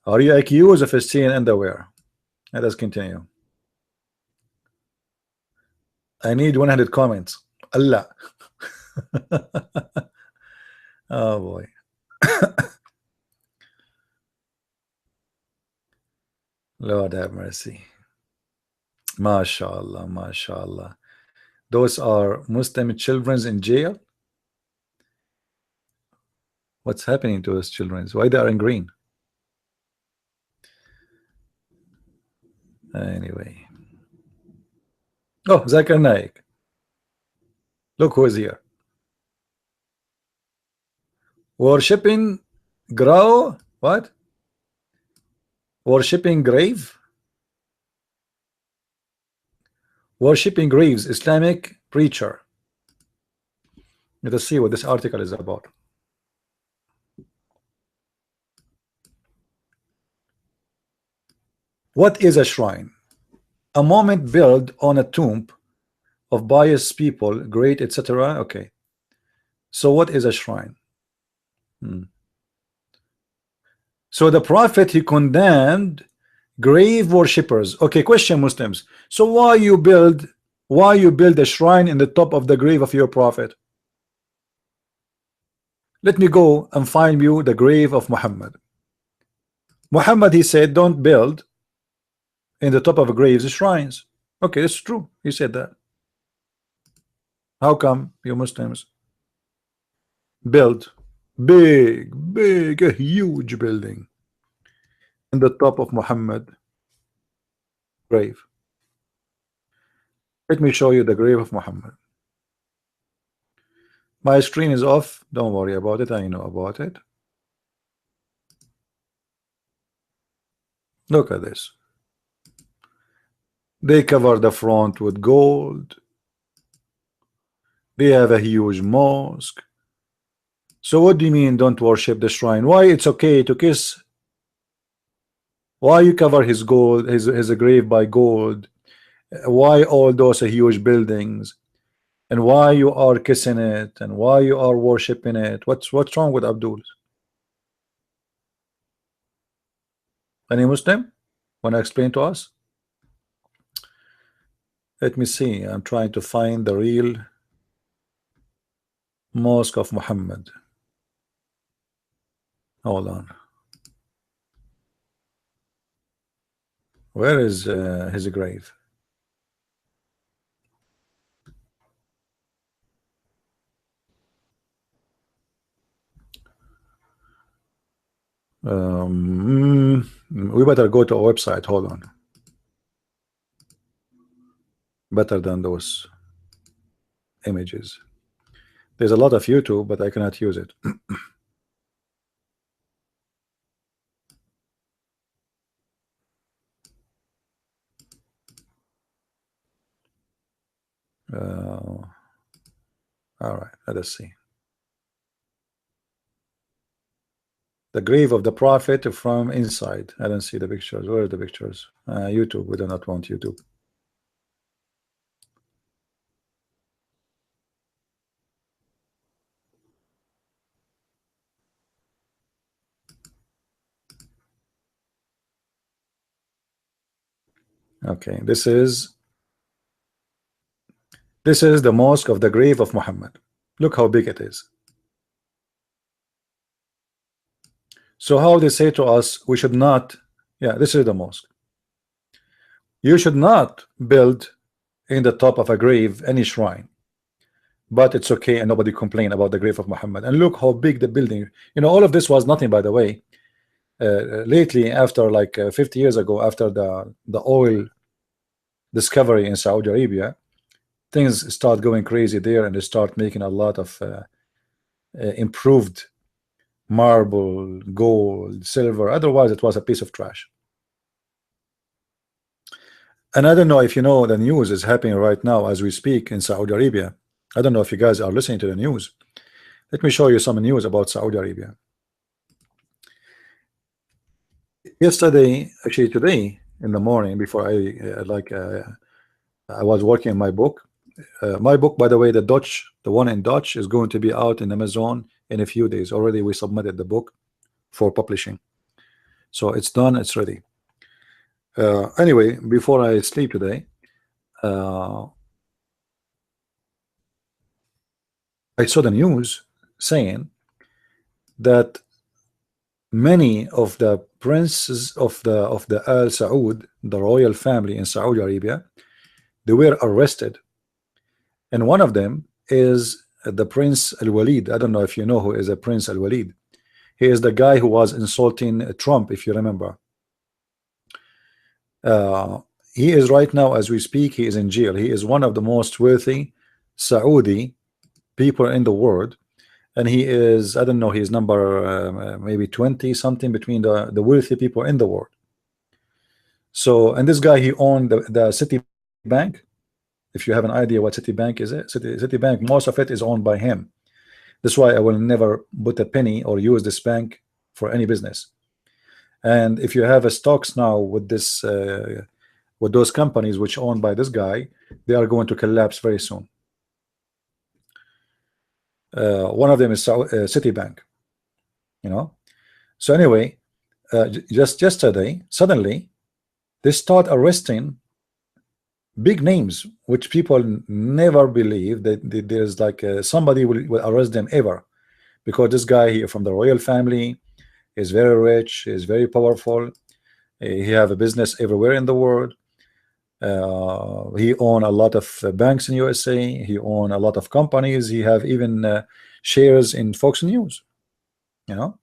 Speaker 1: Are you accused of stealing underwear? Let us continue. I need 100 comments. Allah. Oh boy. Lord have mercy. MashaAllah, MashaAllah. Those are Muslim children in jail. What's happening to those children? Why they are in green? Anyway. Oh, Zakir Naik. Look who is here. Worshipping grow. What? Worshipping grave. Worshipping graves. Islamic preacher. Let us see what this article is about. What is a shrine? A monument built on a tomb of pious people, great, etc. Okay. So what is a shrine? So the Prophet, he condemned grave worshippers. Okay, question, Muslims. So why you build a shrine in the top of the grave of your Prophet? Let me go and find you the grave of Muhammad. Muhammad, he said, don't build in the top of graves shrines. Okay, that's true. He said that. How come you Muslims build big, a huge building in the top of Muhammad grave? Let me show you the grave of Muhammad. My screen is off. Don't worry about it. I know about it. Look at this. They cover the front with gold. They have a huge mosque. So what do you mean don't worship the shrine? Why it's okay to kiss? Why you cover his gold, his grave by gold? Why all those huge buildings? And why you are kissing it? And why you are worshiping it? What's wrong with Abdul? Any Muslim want to explain to us? Let me see. I'm trying to find the real mosque of Muhammad. Hold on. Where is his grave? We better go to a website. Hold on. Better than those images. There's a lot of YouTube, but I cannot use it. All right, let us see. The grave of the prophet from inside. I don't see the pictures. Where are the pictures? YouTube. We do not want YouTube. Okay, this is the mosque of the grave of Muhammad. Look how big it is. So how they say to us we should not, yeah, this is the mosque. You should not build in the top of a grave any shrine, but it's okay and nobody complain about the grave of Muhammad. And look how big the building, you know, all of this was nothing, by the way. Lately, after like 50 years ago, after the oil discovery in Saudi Arabia, things start going crazy there, and they start making a lot of improved marble, gold, silver. Otherwise it was a piece of trash. And I don't know if you know, the news is happening right now as we speak in Saudi Arabia. I don't know if you guys are listening to the news. Let me show you some news about Saudi Arabia. Yesterday, actually today in the morning, before I was working on my book. My book, by the way, the one in Dutch is going to be out in Amazon in a few days. Already we submitted the book for publishing, so it's done, it's ready. Anyway, before I sleep today, I saw the news saying that many of the princes of the Al Saud, the royal family in Saudi Arabia, they were arrested, and one of them is the Prince Al Walid. I don't know if you know who is a Prince Al Walid. He is the guy who was insulting Trump, if you remember. He is right now, as we speak, he is in jail. He is one of the most wealthy Saudi people in the world, and he is, I don't know, he's number maybe 20 something between the wealthy people in the world. So, and this guy, he owned the Citibank. If you have an idea what Citibank is, Citibank, most of it is owned by him. That's why I will never put a penny or use this bank for any business. And if you have a stocks now with this with those companies which owned by this guy, they are going to collapse very soon. One of them is Citibank, you know. So anyway, just yesterday, suddenly they start arresting big names which people never believe that there's like somebody will arrest them ever, because this guy here from the royal family is very rich, is very powerful. He have a business everywhere in the world. He own a lot of banks in USA. He own a lot of companies. He have even shares in Fox News, you know,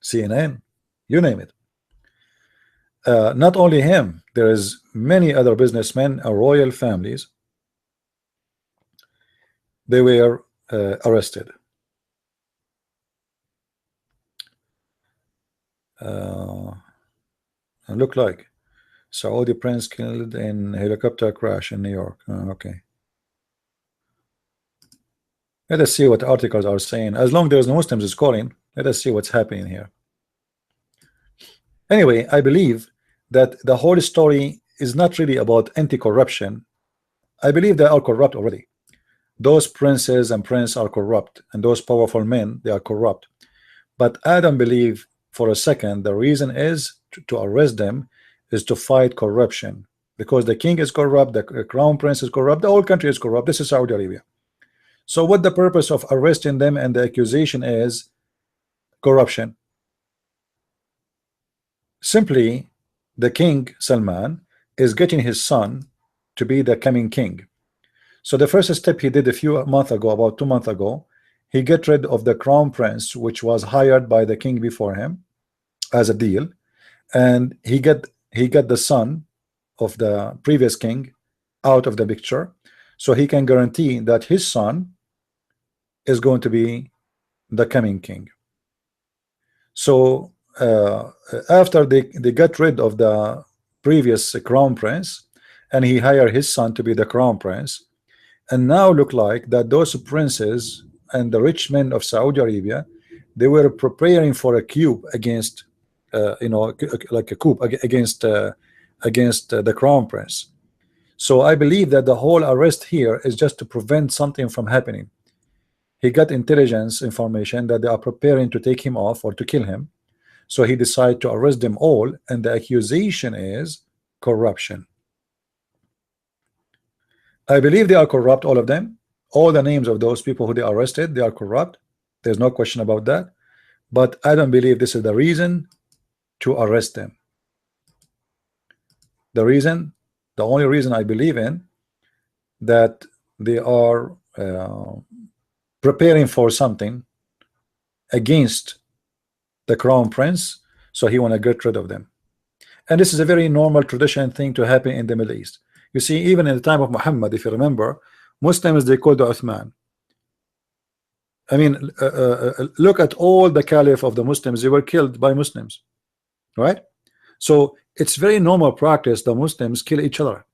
Speaker 1: CNN, you name it. Not only him, there is many other businessmen and royal families. They were arrested. look like Saudi prince killed in helicopter crash in New York. Okay. Let us see what articles are saying. As long as no Muslims is calling, let us see what's happening here. Anyway, I believe that the whole story is not really about anti-corruption. I believe they are corrupt already. Those princes and princes are corrupt, and those powerful men, they are corrupt. But I don't believe for a second the reason is to arrest them is to fight corruption, because the king is corrupt, the crown prince is corrupt, the whole country is corrupt. This is Saudi Arabia. So what the purpose of arresting them, and the accusation is corruption? Simply, the king Salman is getting his son to be the coming king. So the first step he did a few months ago, about 2 months ago, he get rid of the crown prince, which was hired by the king before him as a deal, and he got the son of the previous king out of the picture, so he can guarantee that his son is going to be the coming king. So after they got rid of the previous crown prince, and he hired his son to be the crown prince, and now look like that those princes and the rich men of Saudi Arabia, they were preparing for a coup against like a coup against the crown prince. So I believe that the whole arrest here is just to prevent something from happening. He got intelligence information that they are preparing to take him off or to kill him, so he decided to arrest them all, and the accusation is corruption. I believe they are corrupt, all of them. All the names of those people who they arrested, they are corrupt. There's no question about that. But I don't believe this is the reason to arrest them. The only reason I believe in that they are preparing for something against the crown prince, so he want to get rid of them. And this is a very normal tradition thing to happen in the Middle East. You see, even in the time of Muhammad, if you remember, Muslims, they called Uthman. I mean, look at all the caliph of the Muslims, they were killed by Muslims, right? So it's very normal practice the Muslims kill each other.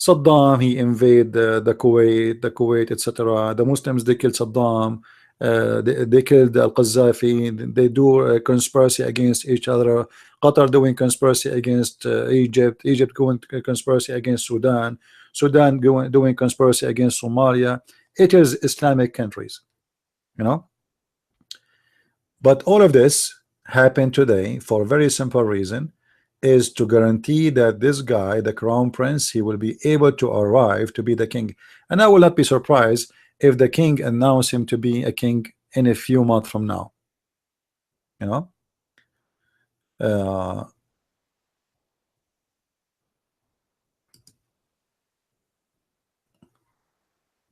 Speaker 1: Saddam, he invaded the Kuwait, etc. The Muslims, they killed Saddam. They killed Al-Qaddafi. They do a conspiracy against each other. Qatar doing conspiracy against Egypt going conspiracy against Sudan doing conspiracy against Somalia. It is Islamic countries, you know. But all of this happened today for a very simple reason, is to guarantee that this guy, the crown prince, he will be able to arrive to be the king. And I will not be surprised if the king announced him to be a king in a few months from now, you know.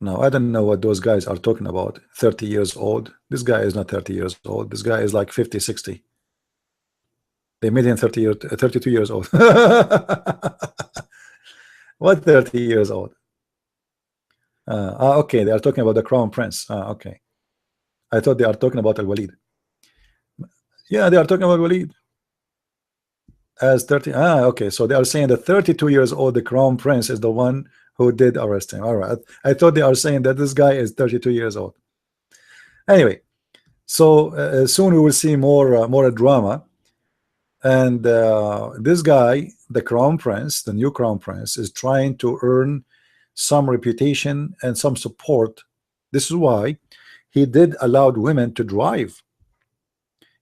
Speaker 1: Now I don't know what those guys are talking about. 30 years old. This guy is not 30 years old. This guy is like 50, 60. They made him 32 years old. What 30 years old? Okay, they are talking about the crown prince. Okay, I thought they are talking about Al-Walid. Yeah, they are talking about Walid as 30. Okay, so they are saying that 32 years old, the crown prince, is the one who did arrest him. All right, I thought they are saying that this guy is 32 years old. Anyway, so soon we will see more drama. And this guy, the crown prince, the new crown prince, is trying to earn some reputation and some support. This is why he did allow women to drive.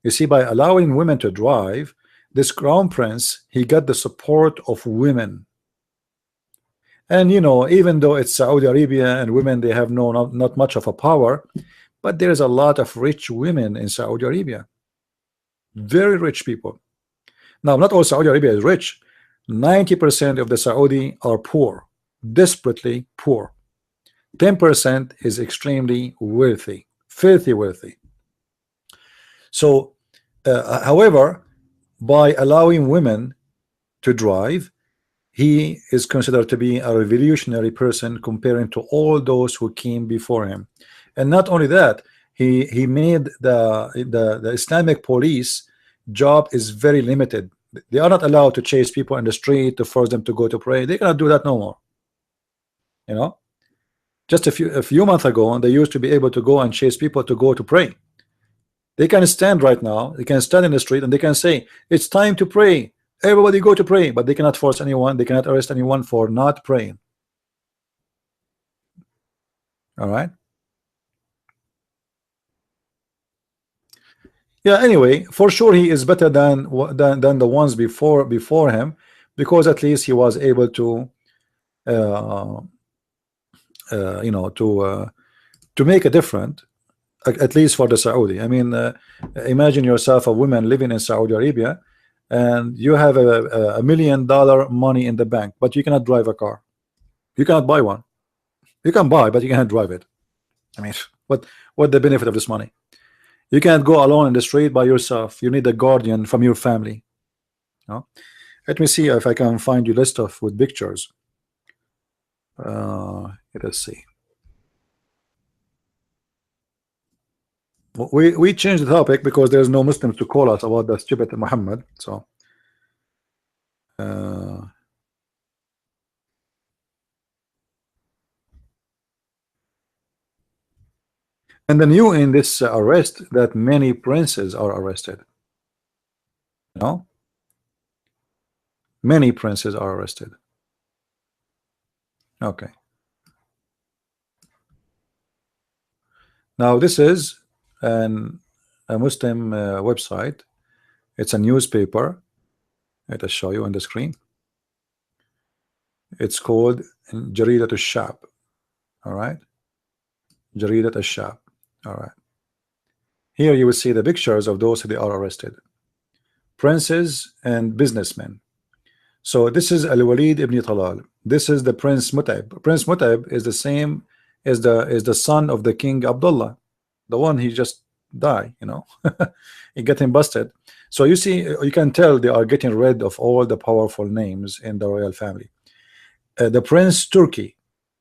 Speaker 1: You see, by allowing women to drive, this crown prince, he got the support of women. And you know, even though it's Saudi Arabia and women, they have not much of a power, but there is a lot of rich women in Saudi Arabia, very rich people. Now, not all Saudi Arabia is rich. 90% of the Saudi are poor, desperately poor. 10% is extremely wealthy, filthy wealthy. So, however, by allowing women to drive, he is considered to be a revolutionary person comparing to all those who came before him. And not only that, he made the Islamic police job is very limited. They are not allowed to chase people in the street to force them to go to pray. They cannot do that no more. You know, just a few months ago, they used to be able to go and chase people to go to pray. They can stand right now. They can stand in the street and they can say, it's time to pray. Everybody go to pray. But they cannot force anyone. They cannot arrest anyone for not praying. All right. Yeah, anyway, for sure he is better than the ones before him, because at least he was able to you know, to make a difference, at least for the Saudi. I mean, imagine yourself a woman living in Saudi Arabia and you have a $1 million money in the bank, but you cannot drive a car. You cannot buy one. You can buy, but you cannot drive it. I mean, what the benefit of this money? You can't go alone in the street by yourself. You need a guardian from your family. No? Let me see if I can find you list of with pictures. Let us see. We changed the topic because there's no Muslims to call us about the stupid Muhammad. So and the new in this arrest that many princes are arrested. You know, many princes are arrested. Okay. Now this is a Muslim website. It's a newspaper. Let us show you on the screen. It's called Jaridat al-Shab. All right. Jaridat al-Shab. All right. Here you will see the pictures of those who are arrested. Princes and businessmen. So this is Al-Walid ibn Talal. This is the Prince Mut'ab. Prince Mut'ab is the same as the son of the King Abdullah, the one he just died. You know, he getting busted. So you see, you can tell they are getting rid of all the powerful names in the royal family. The Prince Turki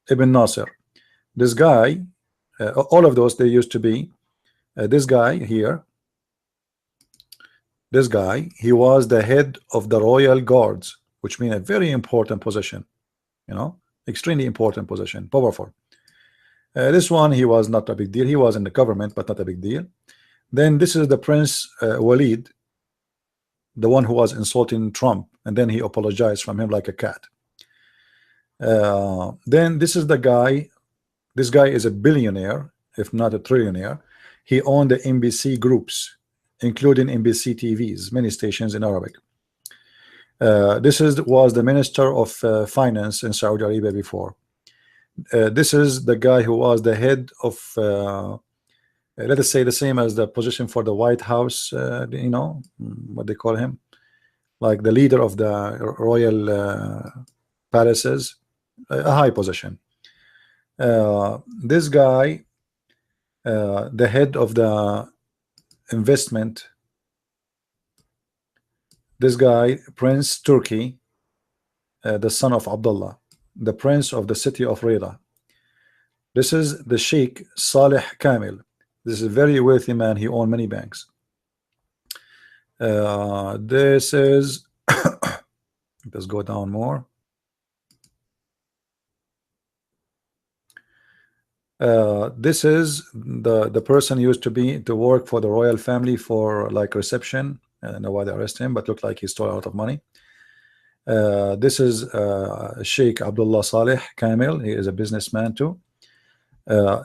Speaker 1: Ibn Nasser. This guy, all of those, they used to be. This guy here. This guy, he was the head of the royal guards, which means a very important position, you know, extremely important position, powerful. This one, he was not a big deal. He was in the government, but not a big deal. Then this is the Prince Walid, the one who was insulting Trump, and then he apologized from him like a cat. Then this is the guy. This guy is a billionaire, if not a trillionaire. He owned the NBC groups, including NBC TVs, many stations in Arabic. This was the Minister of Finance in Saudi Arabia before. This is the guy who was the head of, let us say, the same as the position for the White House, you know, what they call him, like the leader of the royal palaces, a high position. This guy, the head of the investment. This guy, Prince Turki, the son of Abdullah, the prince of the city of Riyadh. This is the Sheikh Saleh Kamil. This is a very wealthy man. He owned many banks. This is let's go down more. This is the person used to work for the royal family for like reception. I don't know why they arrest him, but looked like he stole a lot of money. This is Sheikh Abdullah Saleh Kamil. He is a businessman too.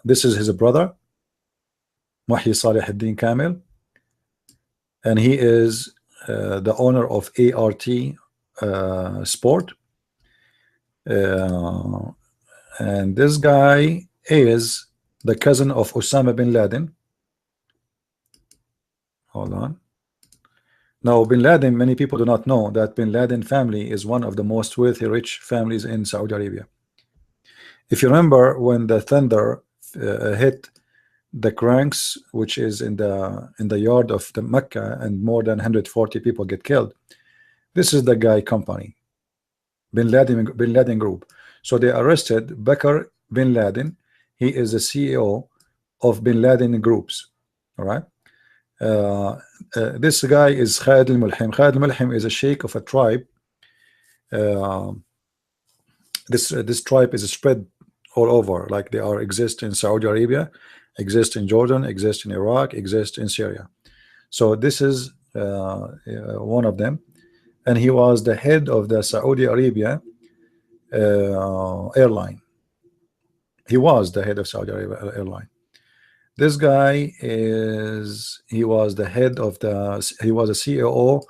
Speaker 1: This is his brother, Muhyi Saleh ad-Din Kamil, and he is the owner of ART Sport. And this guy is the cousin of Osama bin Laden. Hold on. Now, bin Laden, many people do not know that bin Laden family is one of the most wealthy, rich families in Saudi Arabia. If you remember when the thunder hit the cranks, which is in the yard of the Mecca, and more than 140 people get killed, this is the guy company, bin Laden Group. So they arrested Bakr bin Laden. He is the CEO of bin Laden groups. All right. This guy is Khalid al-Mulhim. Khalid al-Mulhim is a sheikh of a tribe. This tribe is spread all over, like they are exist in Saudi Arabia, exist in Jordan, exist in Iraq, exist in Syria. So this is one of them, and he was the head of the Saudi Arabia airline. He was the head of Saudi Arabia airline. This guy he was the head of he was a CEO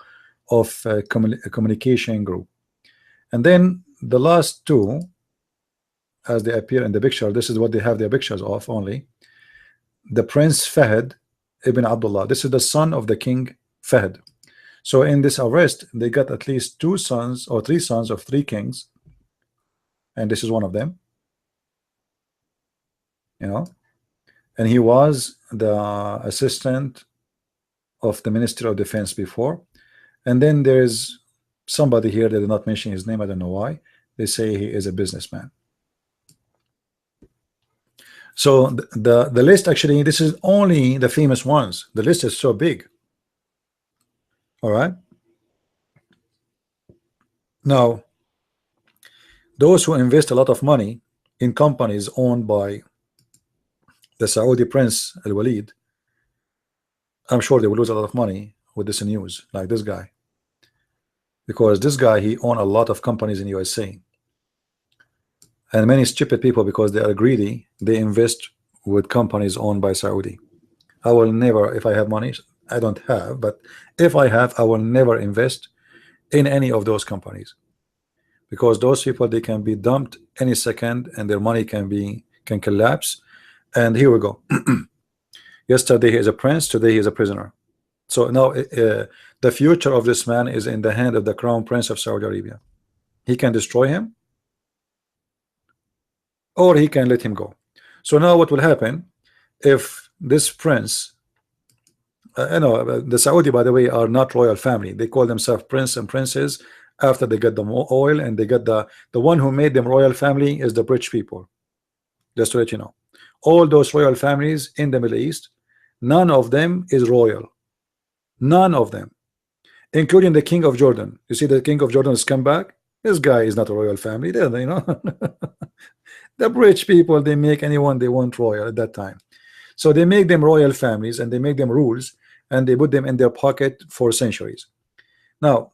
Speaker 1: of a communication group. And then the last two, as they appear in the picture, this is what they have their pictures of only. The Prince Fahd ibn Abdullah. This is the son of the King Fahd. So in this arrest, they got at least 2 sons or 3 sons of 3 kings, and this is one of them. You know, and he was the assistant of the Ministry of Defense before. And then there's somebody here that did not mention his name. I don't know why. They say he is a businessman. So the list, actually, this is only the famous ones. The list is so big. All right. Now, those who invest a lot of money in companies owned by the Saudi Prince Al-Walid, I'm sure they will lose a lot of money with this news, like this guy, because this guy, he owned a lot of companies in USA, and many stupid people, because they are greedy, they invest with companies owned by Saudi. I will never, if I have money, I don't have, but if I have, I will never invest in any of those companies, because those people, they can be dumped any second, and their money can collapse. And here we go. Yesterday he is a prince, today he is a prisoner. So now the future of this man is in the hand of the crown prince of Saudi Arabia. He can destroy him, or he can let him go. So now what will happen if this prince, the Saudi, by the way, are not royal family. They call themselves prince and princess after they get the oil, and they get the one who made them royal family is the rich people. Just to let you know. All those royal families in the Middle East, none of them is royal. None of them, including the King of Jordan. You see, the King of Jordan has come back. This guy is not a royal family. They, you know, the rich people, they make anyone they want royal at that time. So they make them royal families, and they make them rules, and they put them in their pocket for centuries. Now,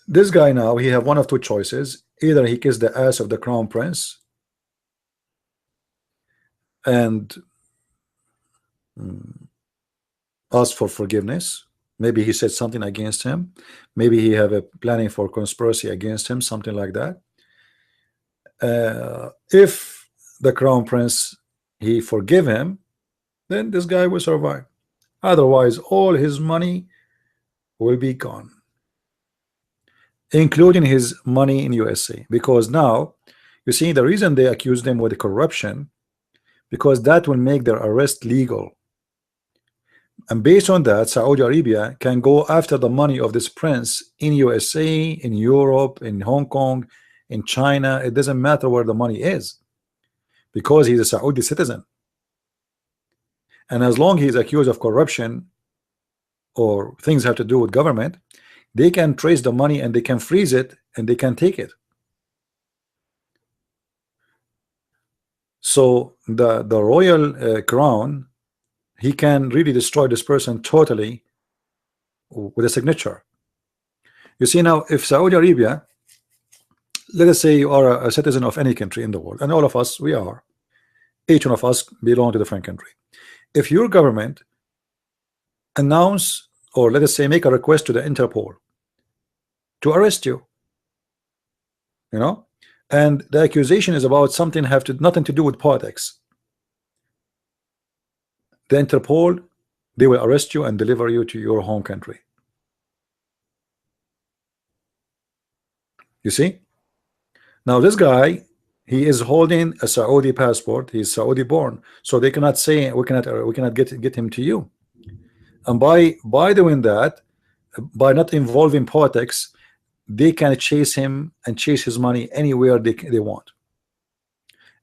Speaker 1: this guy now, he have one of 2 choices. Either he kissed the ass of the crown prince and ask for forgiveness. Maybe he said something against him. Maybe he have a planning for conspiracy against him, something like that. If the crown prince, he forgive him, then this guy will survive. Otherwise, all his money will be gone, including his money in USA. Because now, you see, the reason they accuse them with corruption, because that will make their arrest legal, and based on that, Saudi Arabia can go after the money of this prince in USA, in Europe, in Hong Kong, in China. It doesn't matter where the money is, because he's a Saudi citizen, and as long as he's accused of corruption or things have to do with government, they can trace the money, and they can freeze it, and they can take it. So the royal crown, he can really destroy this person totally with a signature. You see, now, if Saudi Arabia, let us say you are a citizen of any country in the world, and all of us, we are, each one of us belong to a different country. If your government announce, or let us say make a request to the Interpol to arrest you, you know, and the accusation is about something nothing to do with politics, the Interpol, they will arrest you and deliver you to your home country. You see, now this guy, he is holding a Saudi passport. He's Saudi born, so they cannot say we cannot get him to you. And by doing that, by not involving politics, they can chase him and chase his money anywhere they want.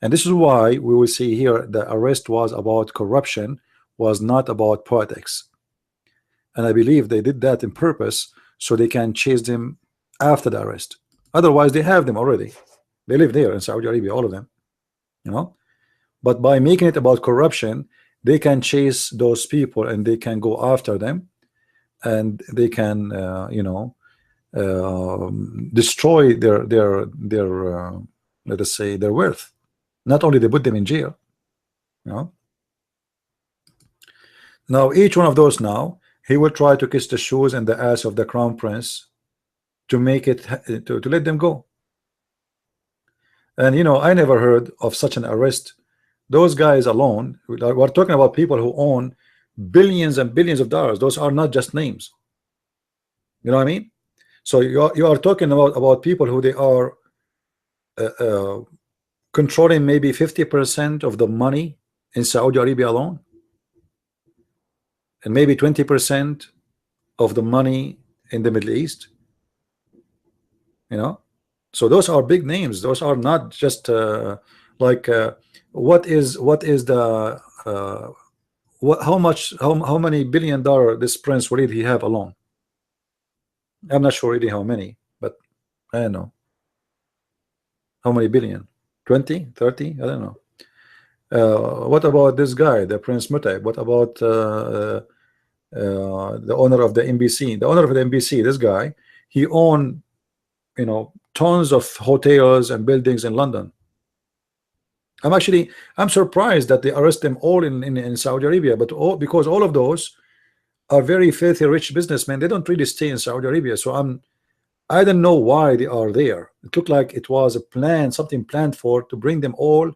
Speaker 1: And this is why we will see here the arrest was about corruption, was not about politics. And I believe they did that in purpose so they can chase them after the arrest. Otherwise, they have them already. They live there in Saudi Arabia, all of them, you know. But by making it about corruption, they can chase those people and they can go after them, and they can, you know, destroy their let us say their worth. Not only they put them in jail, you know. Now each one of those, now he will try to kiss the shoes and the ass of the crown prince to make it to let them go. And you know, I never heard of such an arrest. Those guys alone, we're talking about people who own billions and billions of dollars. Those are not just names. You know what I mean? So you are talking about people who they are controlling maybe 50% of the money in Saudi Arabia alone, and maybe 20% of the money in the Middle East. You know, so those are big names. Those are not just like what is the how many $1 billion this Prince Walid he have alone? I'm not sure really how many, but I don't know how many billion. 20, 30, I don't know. What about this guy, the Prince Mutayb? What about the owner of the NBC? The owner of the NBC, this guy, he owned, you know, tons of hotels and buildings in London. I'm surprised that they arrest them all in Saudi Arabia, but because all of those are very filthy rich businessmen. They don't really stay in Saudi Arabia. So I don't know why they are there. It looked like it was a plan, something planned for to bring them all.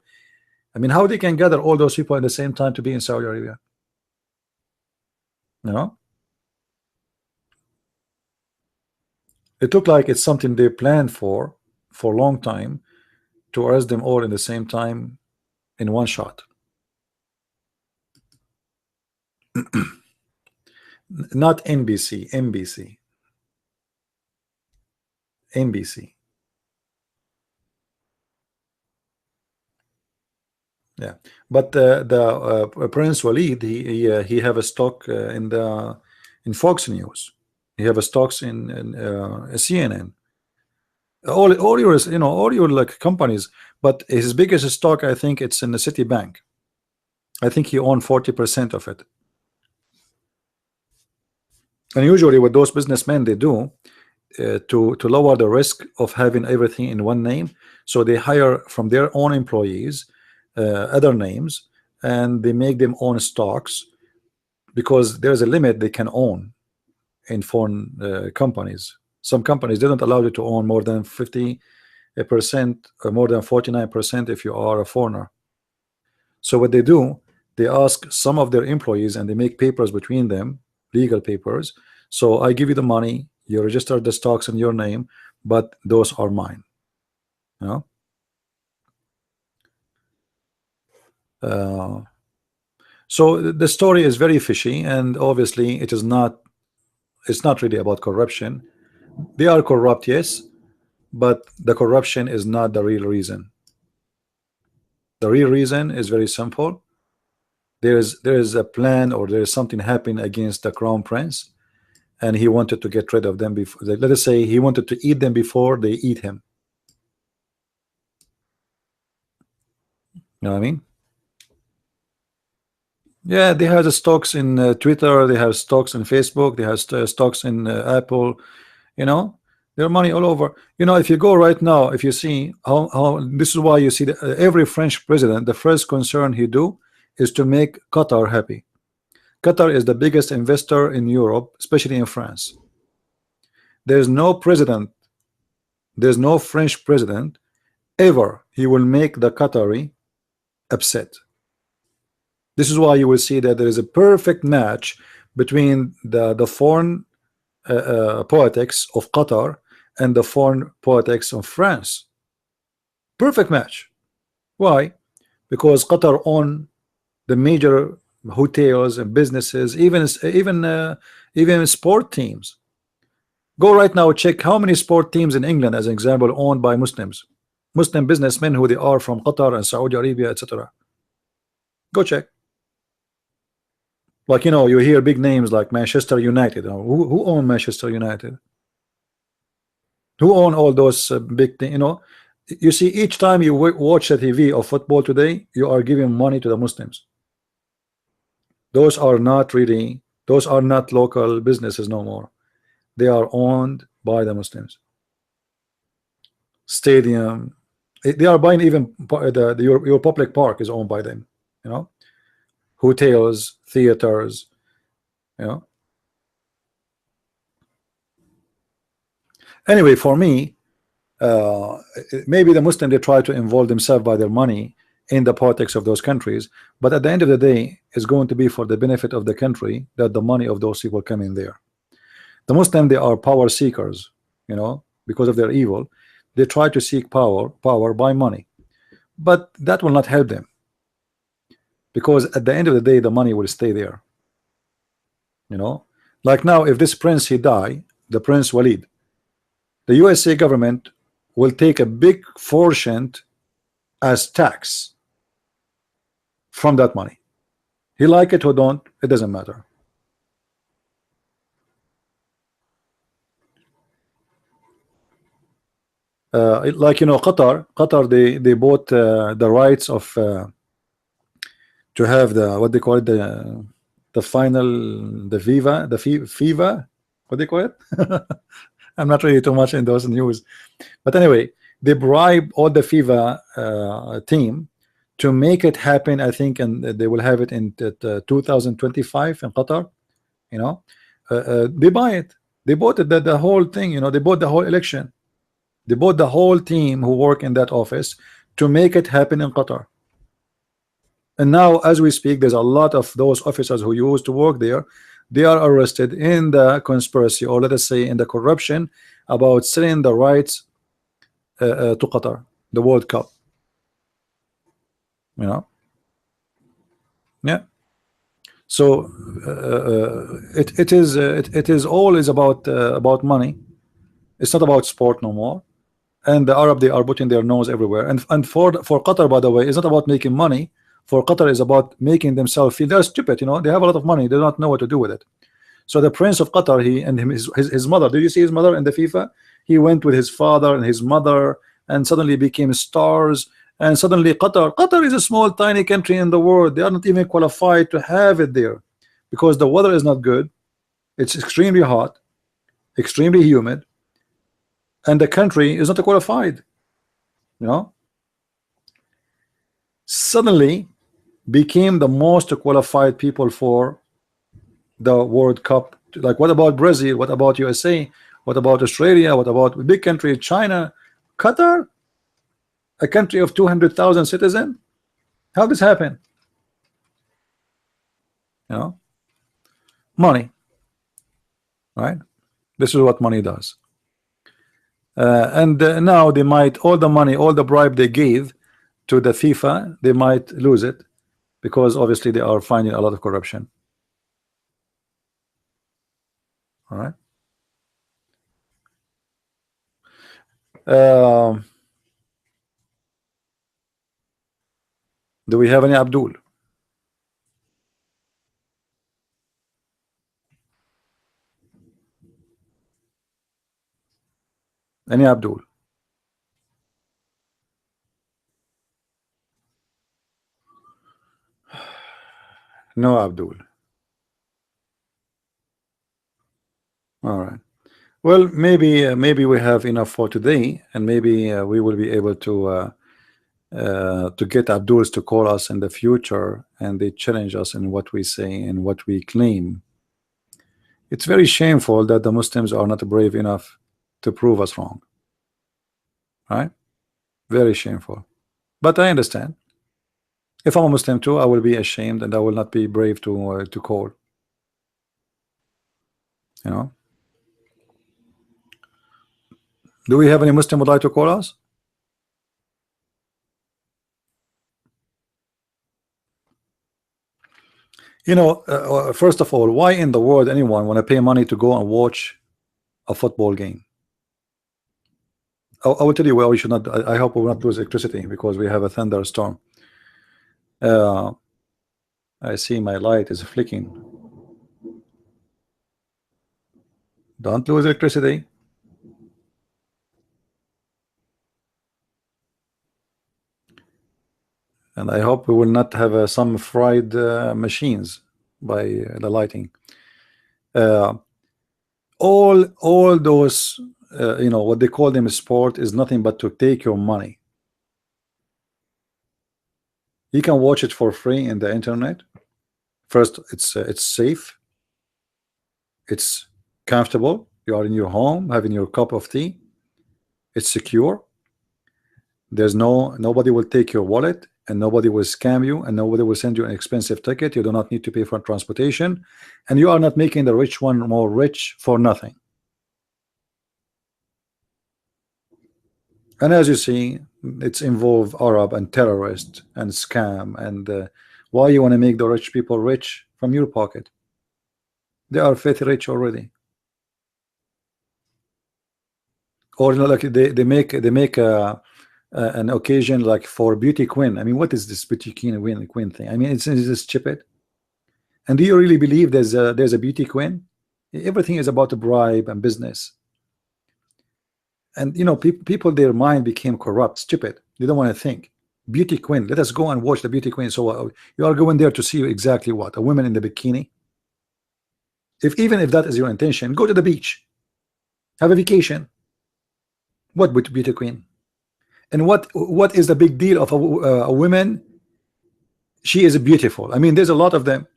Speaker 1: I mean, how they can gather all those people at the same time to be in Saudi Arabia? You know, it looked like it's something they planned for a long time to arrest them all in the same time in one shot. Not NBC, NBC. Yeah, but the Prince Walid, he have a stock in Fox News. He have a stocks in CNN. All yours, you know, all your like companies. But his biggest stock, I think, it's in the Citibank. I think he owned 40% of it. And usually, what those businessmen they do to lower the risk of having everything in one name, so they hire from their own employees other names, and they make them own stocks, because there's a limit they can own in foreign companies. Some companies, they don't allow you to own more than 50% or more than 49% if you are a foreigner. So what they do, they ask some of their employees and they make papers between them, legal papers. So I give you the money, you register the stocks in your name, but those are mine. You know? So the story is very fishy, and obviously it is not. It's not really about corruption. They are corrupt, yes, but the corruption is not the real reason. The real reason is very simple. There is a plan, or there is something happening against the crown prince, and he wanted to get rid of them before. Let us say he wanted to eat them before they eat him. You know what I mean? Yeah, they have the stocks in Twitter, they have stocks in Facebook, they have stocks in Apple. You know, their money all over. You know, if you go right now, if you see how this is why you see that every French president, the first concern he do is to make Qatar happy. Qatar is the biggest investor in Europe, especially in France. There's no president, there's no French president ever he will make the Qatari upset. This is why you will see that there is a perfect match between the foreign politics of Qatar and the foreign politics of France. Perfect match. Why? Because Qatar own the major hotels and businesses, even sport teams. Go right now, check how many sport teams in England, as an example, owned by Muslims. Muslim businessmen who they are from Qatar and Saudi Arabia, etc. Go check. Like, you know, you hear big names like Manchester United. Who own Manchester United? Who own all those big things? You know, you see, each time you watch a TV of football today, you are giving money to the Muslims. Those are not really, those are not local businesses no more. They are owned by the Muslims. Stadium, they are buying even your public park is owned by them. You know, hotels, theaters. You know. Anyway, for me, maybe the Muslim, they try to involve themselves by their money in the politics of those countries, but at the end of the day, it's going to be for the benefit of the country that the money of those people come in there. The Muslim, they are power seekers, you know, because of their evil. They try to seek power by money, but that will not help them, because at the end of the day, the money will stay there. You know, like now, if this prince he die, the Prince Walid, the USA government will take a big portion as tax from that money. He like it or don't, it doesn't matter. Like, you know, Qatar, they bought the rights of to have the, what they call it, the final, the FIFA, what they call it. I'm not really too much in those news, but anyway, they bribe all the FIFA team to make it happen. I think, and they will have it in 2025 in Qatar. You know, they buy it. They bought it, the whole thing. You know, they bought the whole election. They bought the whole team who work in that office to make it happen in Qatar. And now, as we speak, there's a lot of those officers who used to work there. They are arrested in the conspiracy, or let us say in the corruption, about selling the rights to Qatar, the World Cup. You know, yeah. So it is always about money. It's not about sport no more. And the Arab, they are putting their nose everywhere. And for Qatar, by the way, it's not about making money. For Qatar, is about making themselves feel they're stupid. You know, they have a lot of money, they don't know what to do with it. So the Prince of Qatar, he and his mother. Did you see his mother in the FIFA? He went with his father and his mother, and suddenly became stars. And suddenly Qatar is a small, tiny country in the world. They are not even qualified to have it there, because the weather is not good. It's extremely hot, extremely humid, and the country is not qualified. You know, suddenly became the most qualified people for the World Cup. Like, what about Brazil? What about USA? What about Australia? What about big country China? Qatar, a country of 200,000 citizens? How this happen? You know, money, right? This is what money does. And now they might, all the money, all the bribe they gave to the FIFA, they might lose it, because obviously they are finding a lot of corruption. All right. Do we have any Abdul? Any Abdul? No Abdul. All right. Well, maybe we have enough for today, and maybe we will be able to get Abduls to call us in the future, and they challenge us in what we say and what we claim. It's very shameful that the Muslims are not brave enough to prove us wrong. Right? Very shameful. But I understand. If I'm a Muslim too, I will be ashamed, and I will not be brave to call. You know. Do we have any Muslim would like to call us? You know, first of all, why in the world anyone want to pay money to go and watch a football game? I will tell you why we should not. I hope we will not lose electricity because we have a thunderstorm. I see my light is flicking. Don't lose electricity. And I hope we will not have some fried machines by the lighting. All those you know what they call them sport is nothing but to take your money. You can watch it for free in the internet. First, it's safe, it's comfortable. You are in your home having your cup of tea. It's secure. There's nobody will take your wallet, and nobody will scam you, and nobody will send you an expensive ticket. You do not need to pay for transportation, and you are not making the rich one more rich for nothing. And as you see, it's involved Arab and terrorist and scam. And why you want to make the rich people rich from your pocket? They are filthy rich already. Or you know, like they make an occasion like for beauty queen. I mean, what is this beauty queen thing? I mean, it's just stupid. And do you really believe there's a beauty queen? Everything is about a bribe and business. And you know, people, their mind became corrupt, stupid. They don't want to think. Beauty queen. Let us go and watch the beauty queen. So you are going there to see exactly what? A woman in the bikini. Even if that is your intention, go to the beach, have a vacation. What with beauty queen? And what is the big deal of a woman? She is beautiful. I mean, there's a lot of them.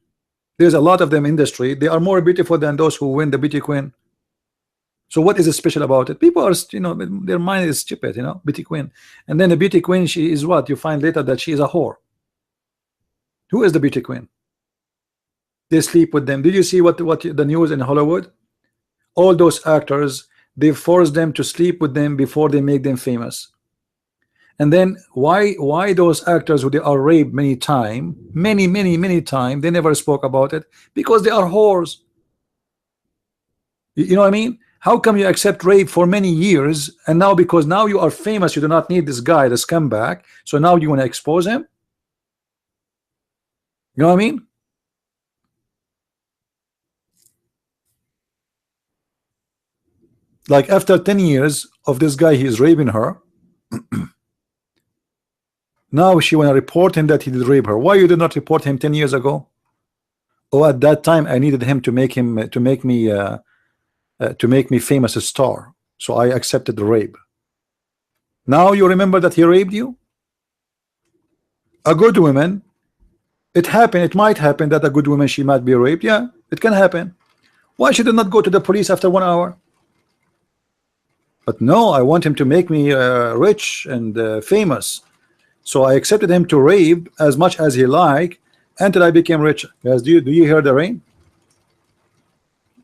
Speaker 1: There's a lot of them in the street. They are more beautiful than those who win the beauty queen. So what is special about it? People are, you know, their mind is stupid, you know, beauty queen. And then the beauty queen, she is what? You find later that she is a whore. Who is the beauty queen? They sleep with them. Did you see what the news in Hollywood? All those actors, they force them to sleep with them before they make them famous. And then why those actors who they are raped many times, many times, they never spoke about it? Because they are whores. You know what I mean? How come you accept rape for many years, and now because now you are famous, you do not need this guy, the scumbag, so now you want to expose him? You know what I mean? Like after 10 years of this guy, he is raping her. Now she want to report him that he did rape her. Why you did not report him 10 years ago? Oh, at that time I needed him to make me famous a star, so I accepted the rape. Now you remember that he raped you? A good woman, it happened, it might happen that a good woman, she might be raped. Yeah, it can happen. Why should I not go to the police after 1 hour? But no, I want him to make me rich and famous, so I accepted him to rape as much as he liked until I became rich. Guys, do you hear the rain?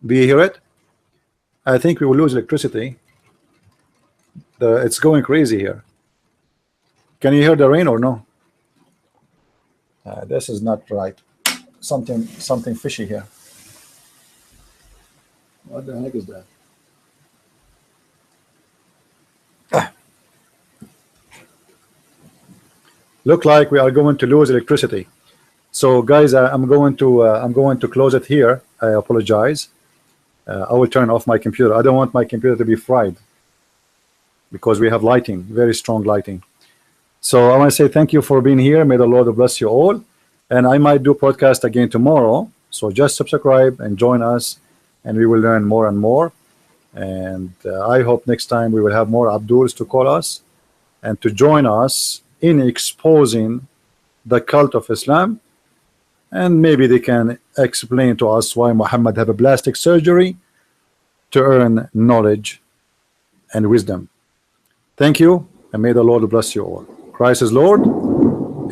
Speaker 1: Do you hear it? I think we will lose electricity. It's going crazy here. Can you hear the rain or no? This is not right. Something fishy here. What the heck is that? Look like we are going to lose electricity. So guys, I'm going to close it here. I apologize. I will turn off my computer. I don't want my computer to be fried because we have lighting, very strong lighting. So I want to say thank you for being here. May the Lord bless you all. And I might do podcast again tomorrow. So just subscribe and join us, and we will learn more and more. And I hope next time we will have more Abduls to call us and to join us in exposing the cult of Islam. And maybe they can explain to us why Muhammad had a plastic surgery to earn knowledge and wisdom. Thank you, and may the Lord bless you all. Christ is Lord,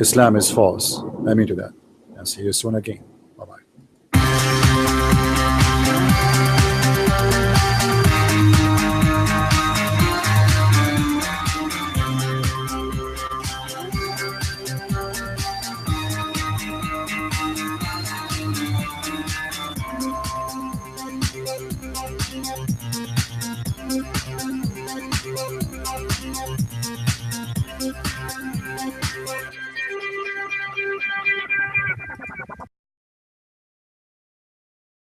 Speaker 1: Islam is false. Amen to that. And see you soon again. Bye-bye.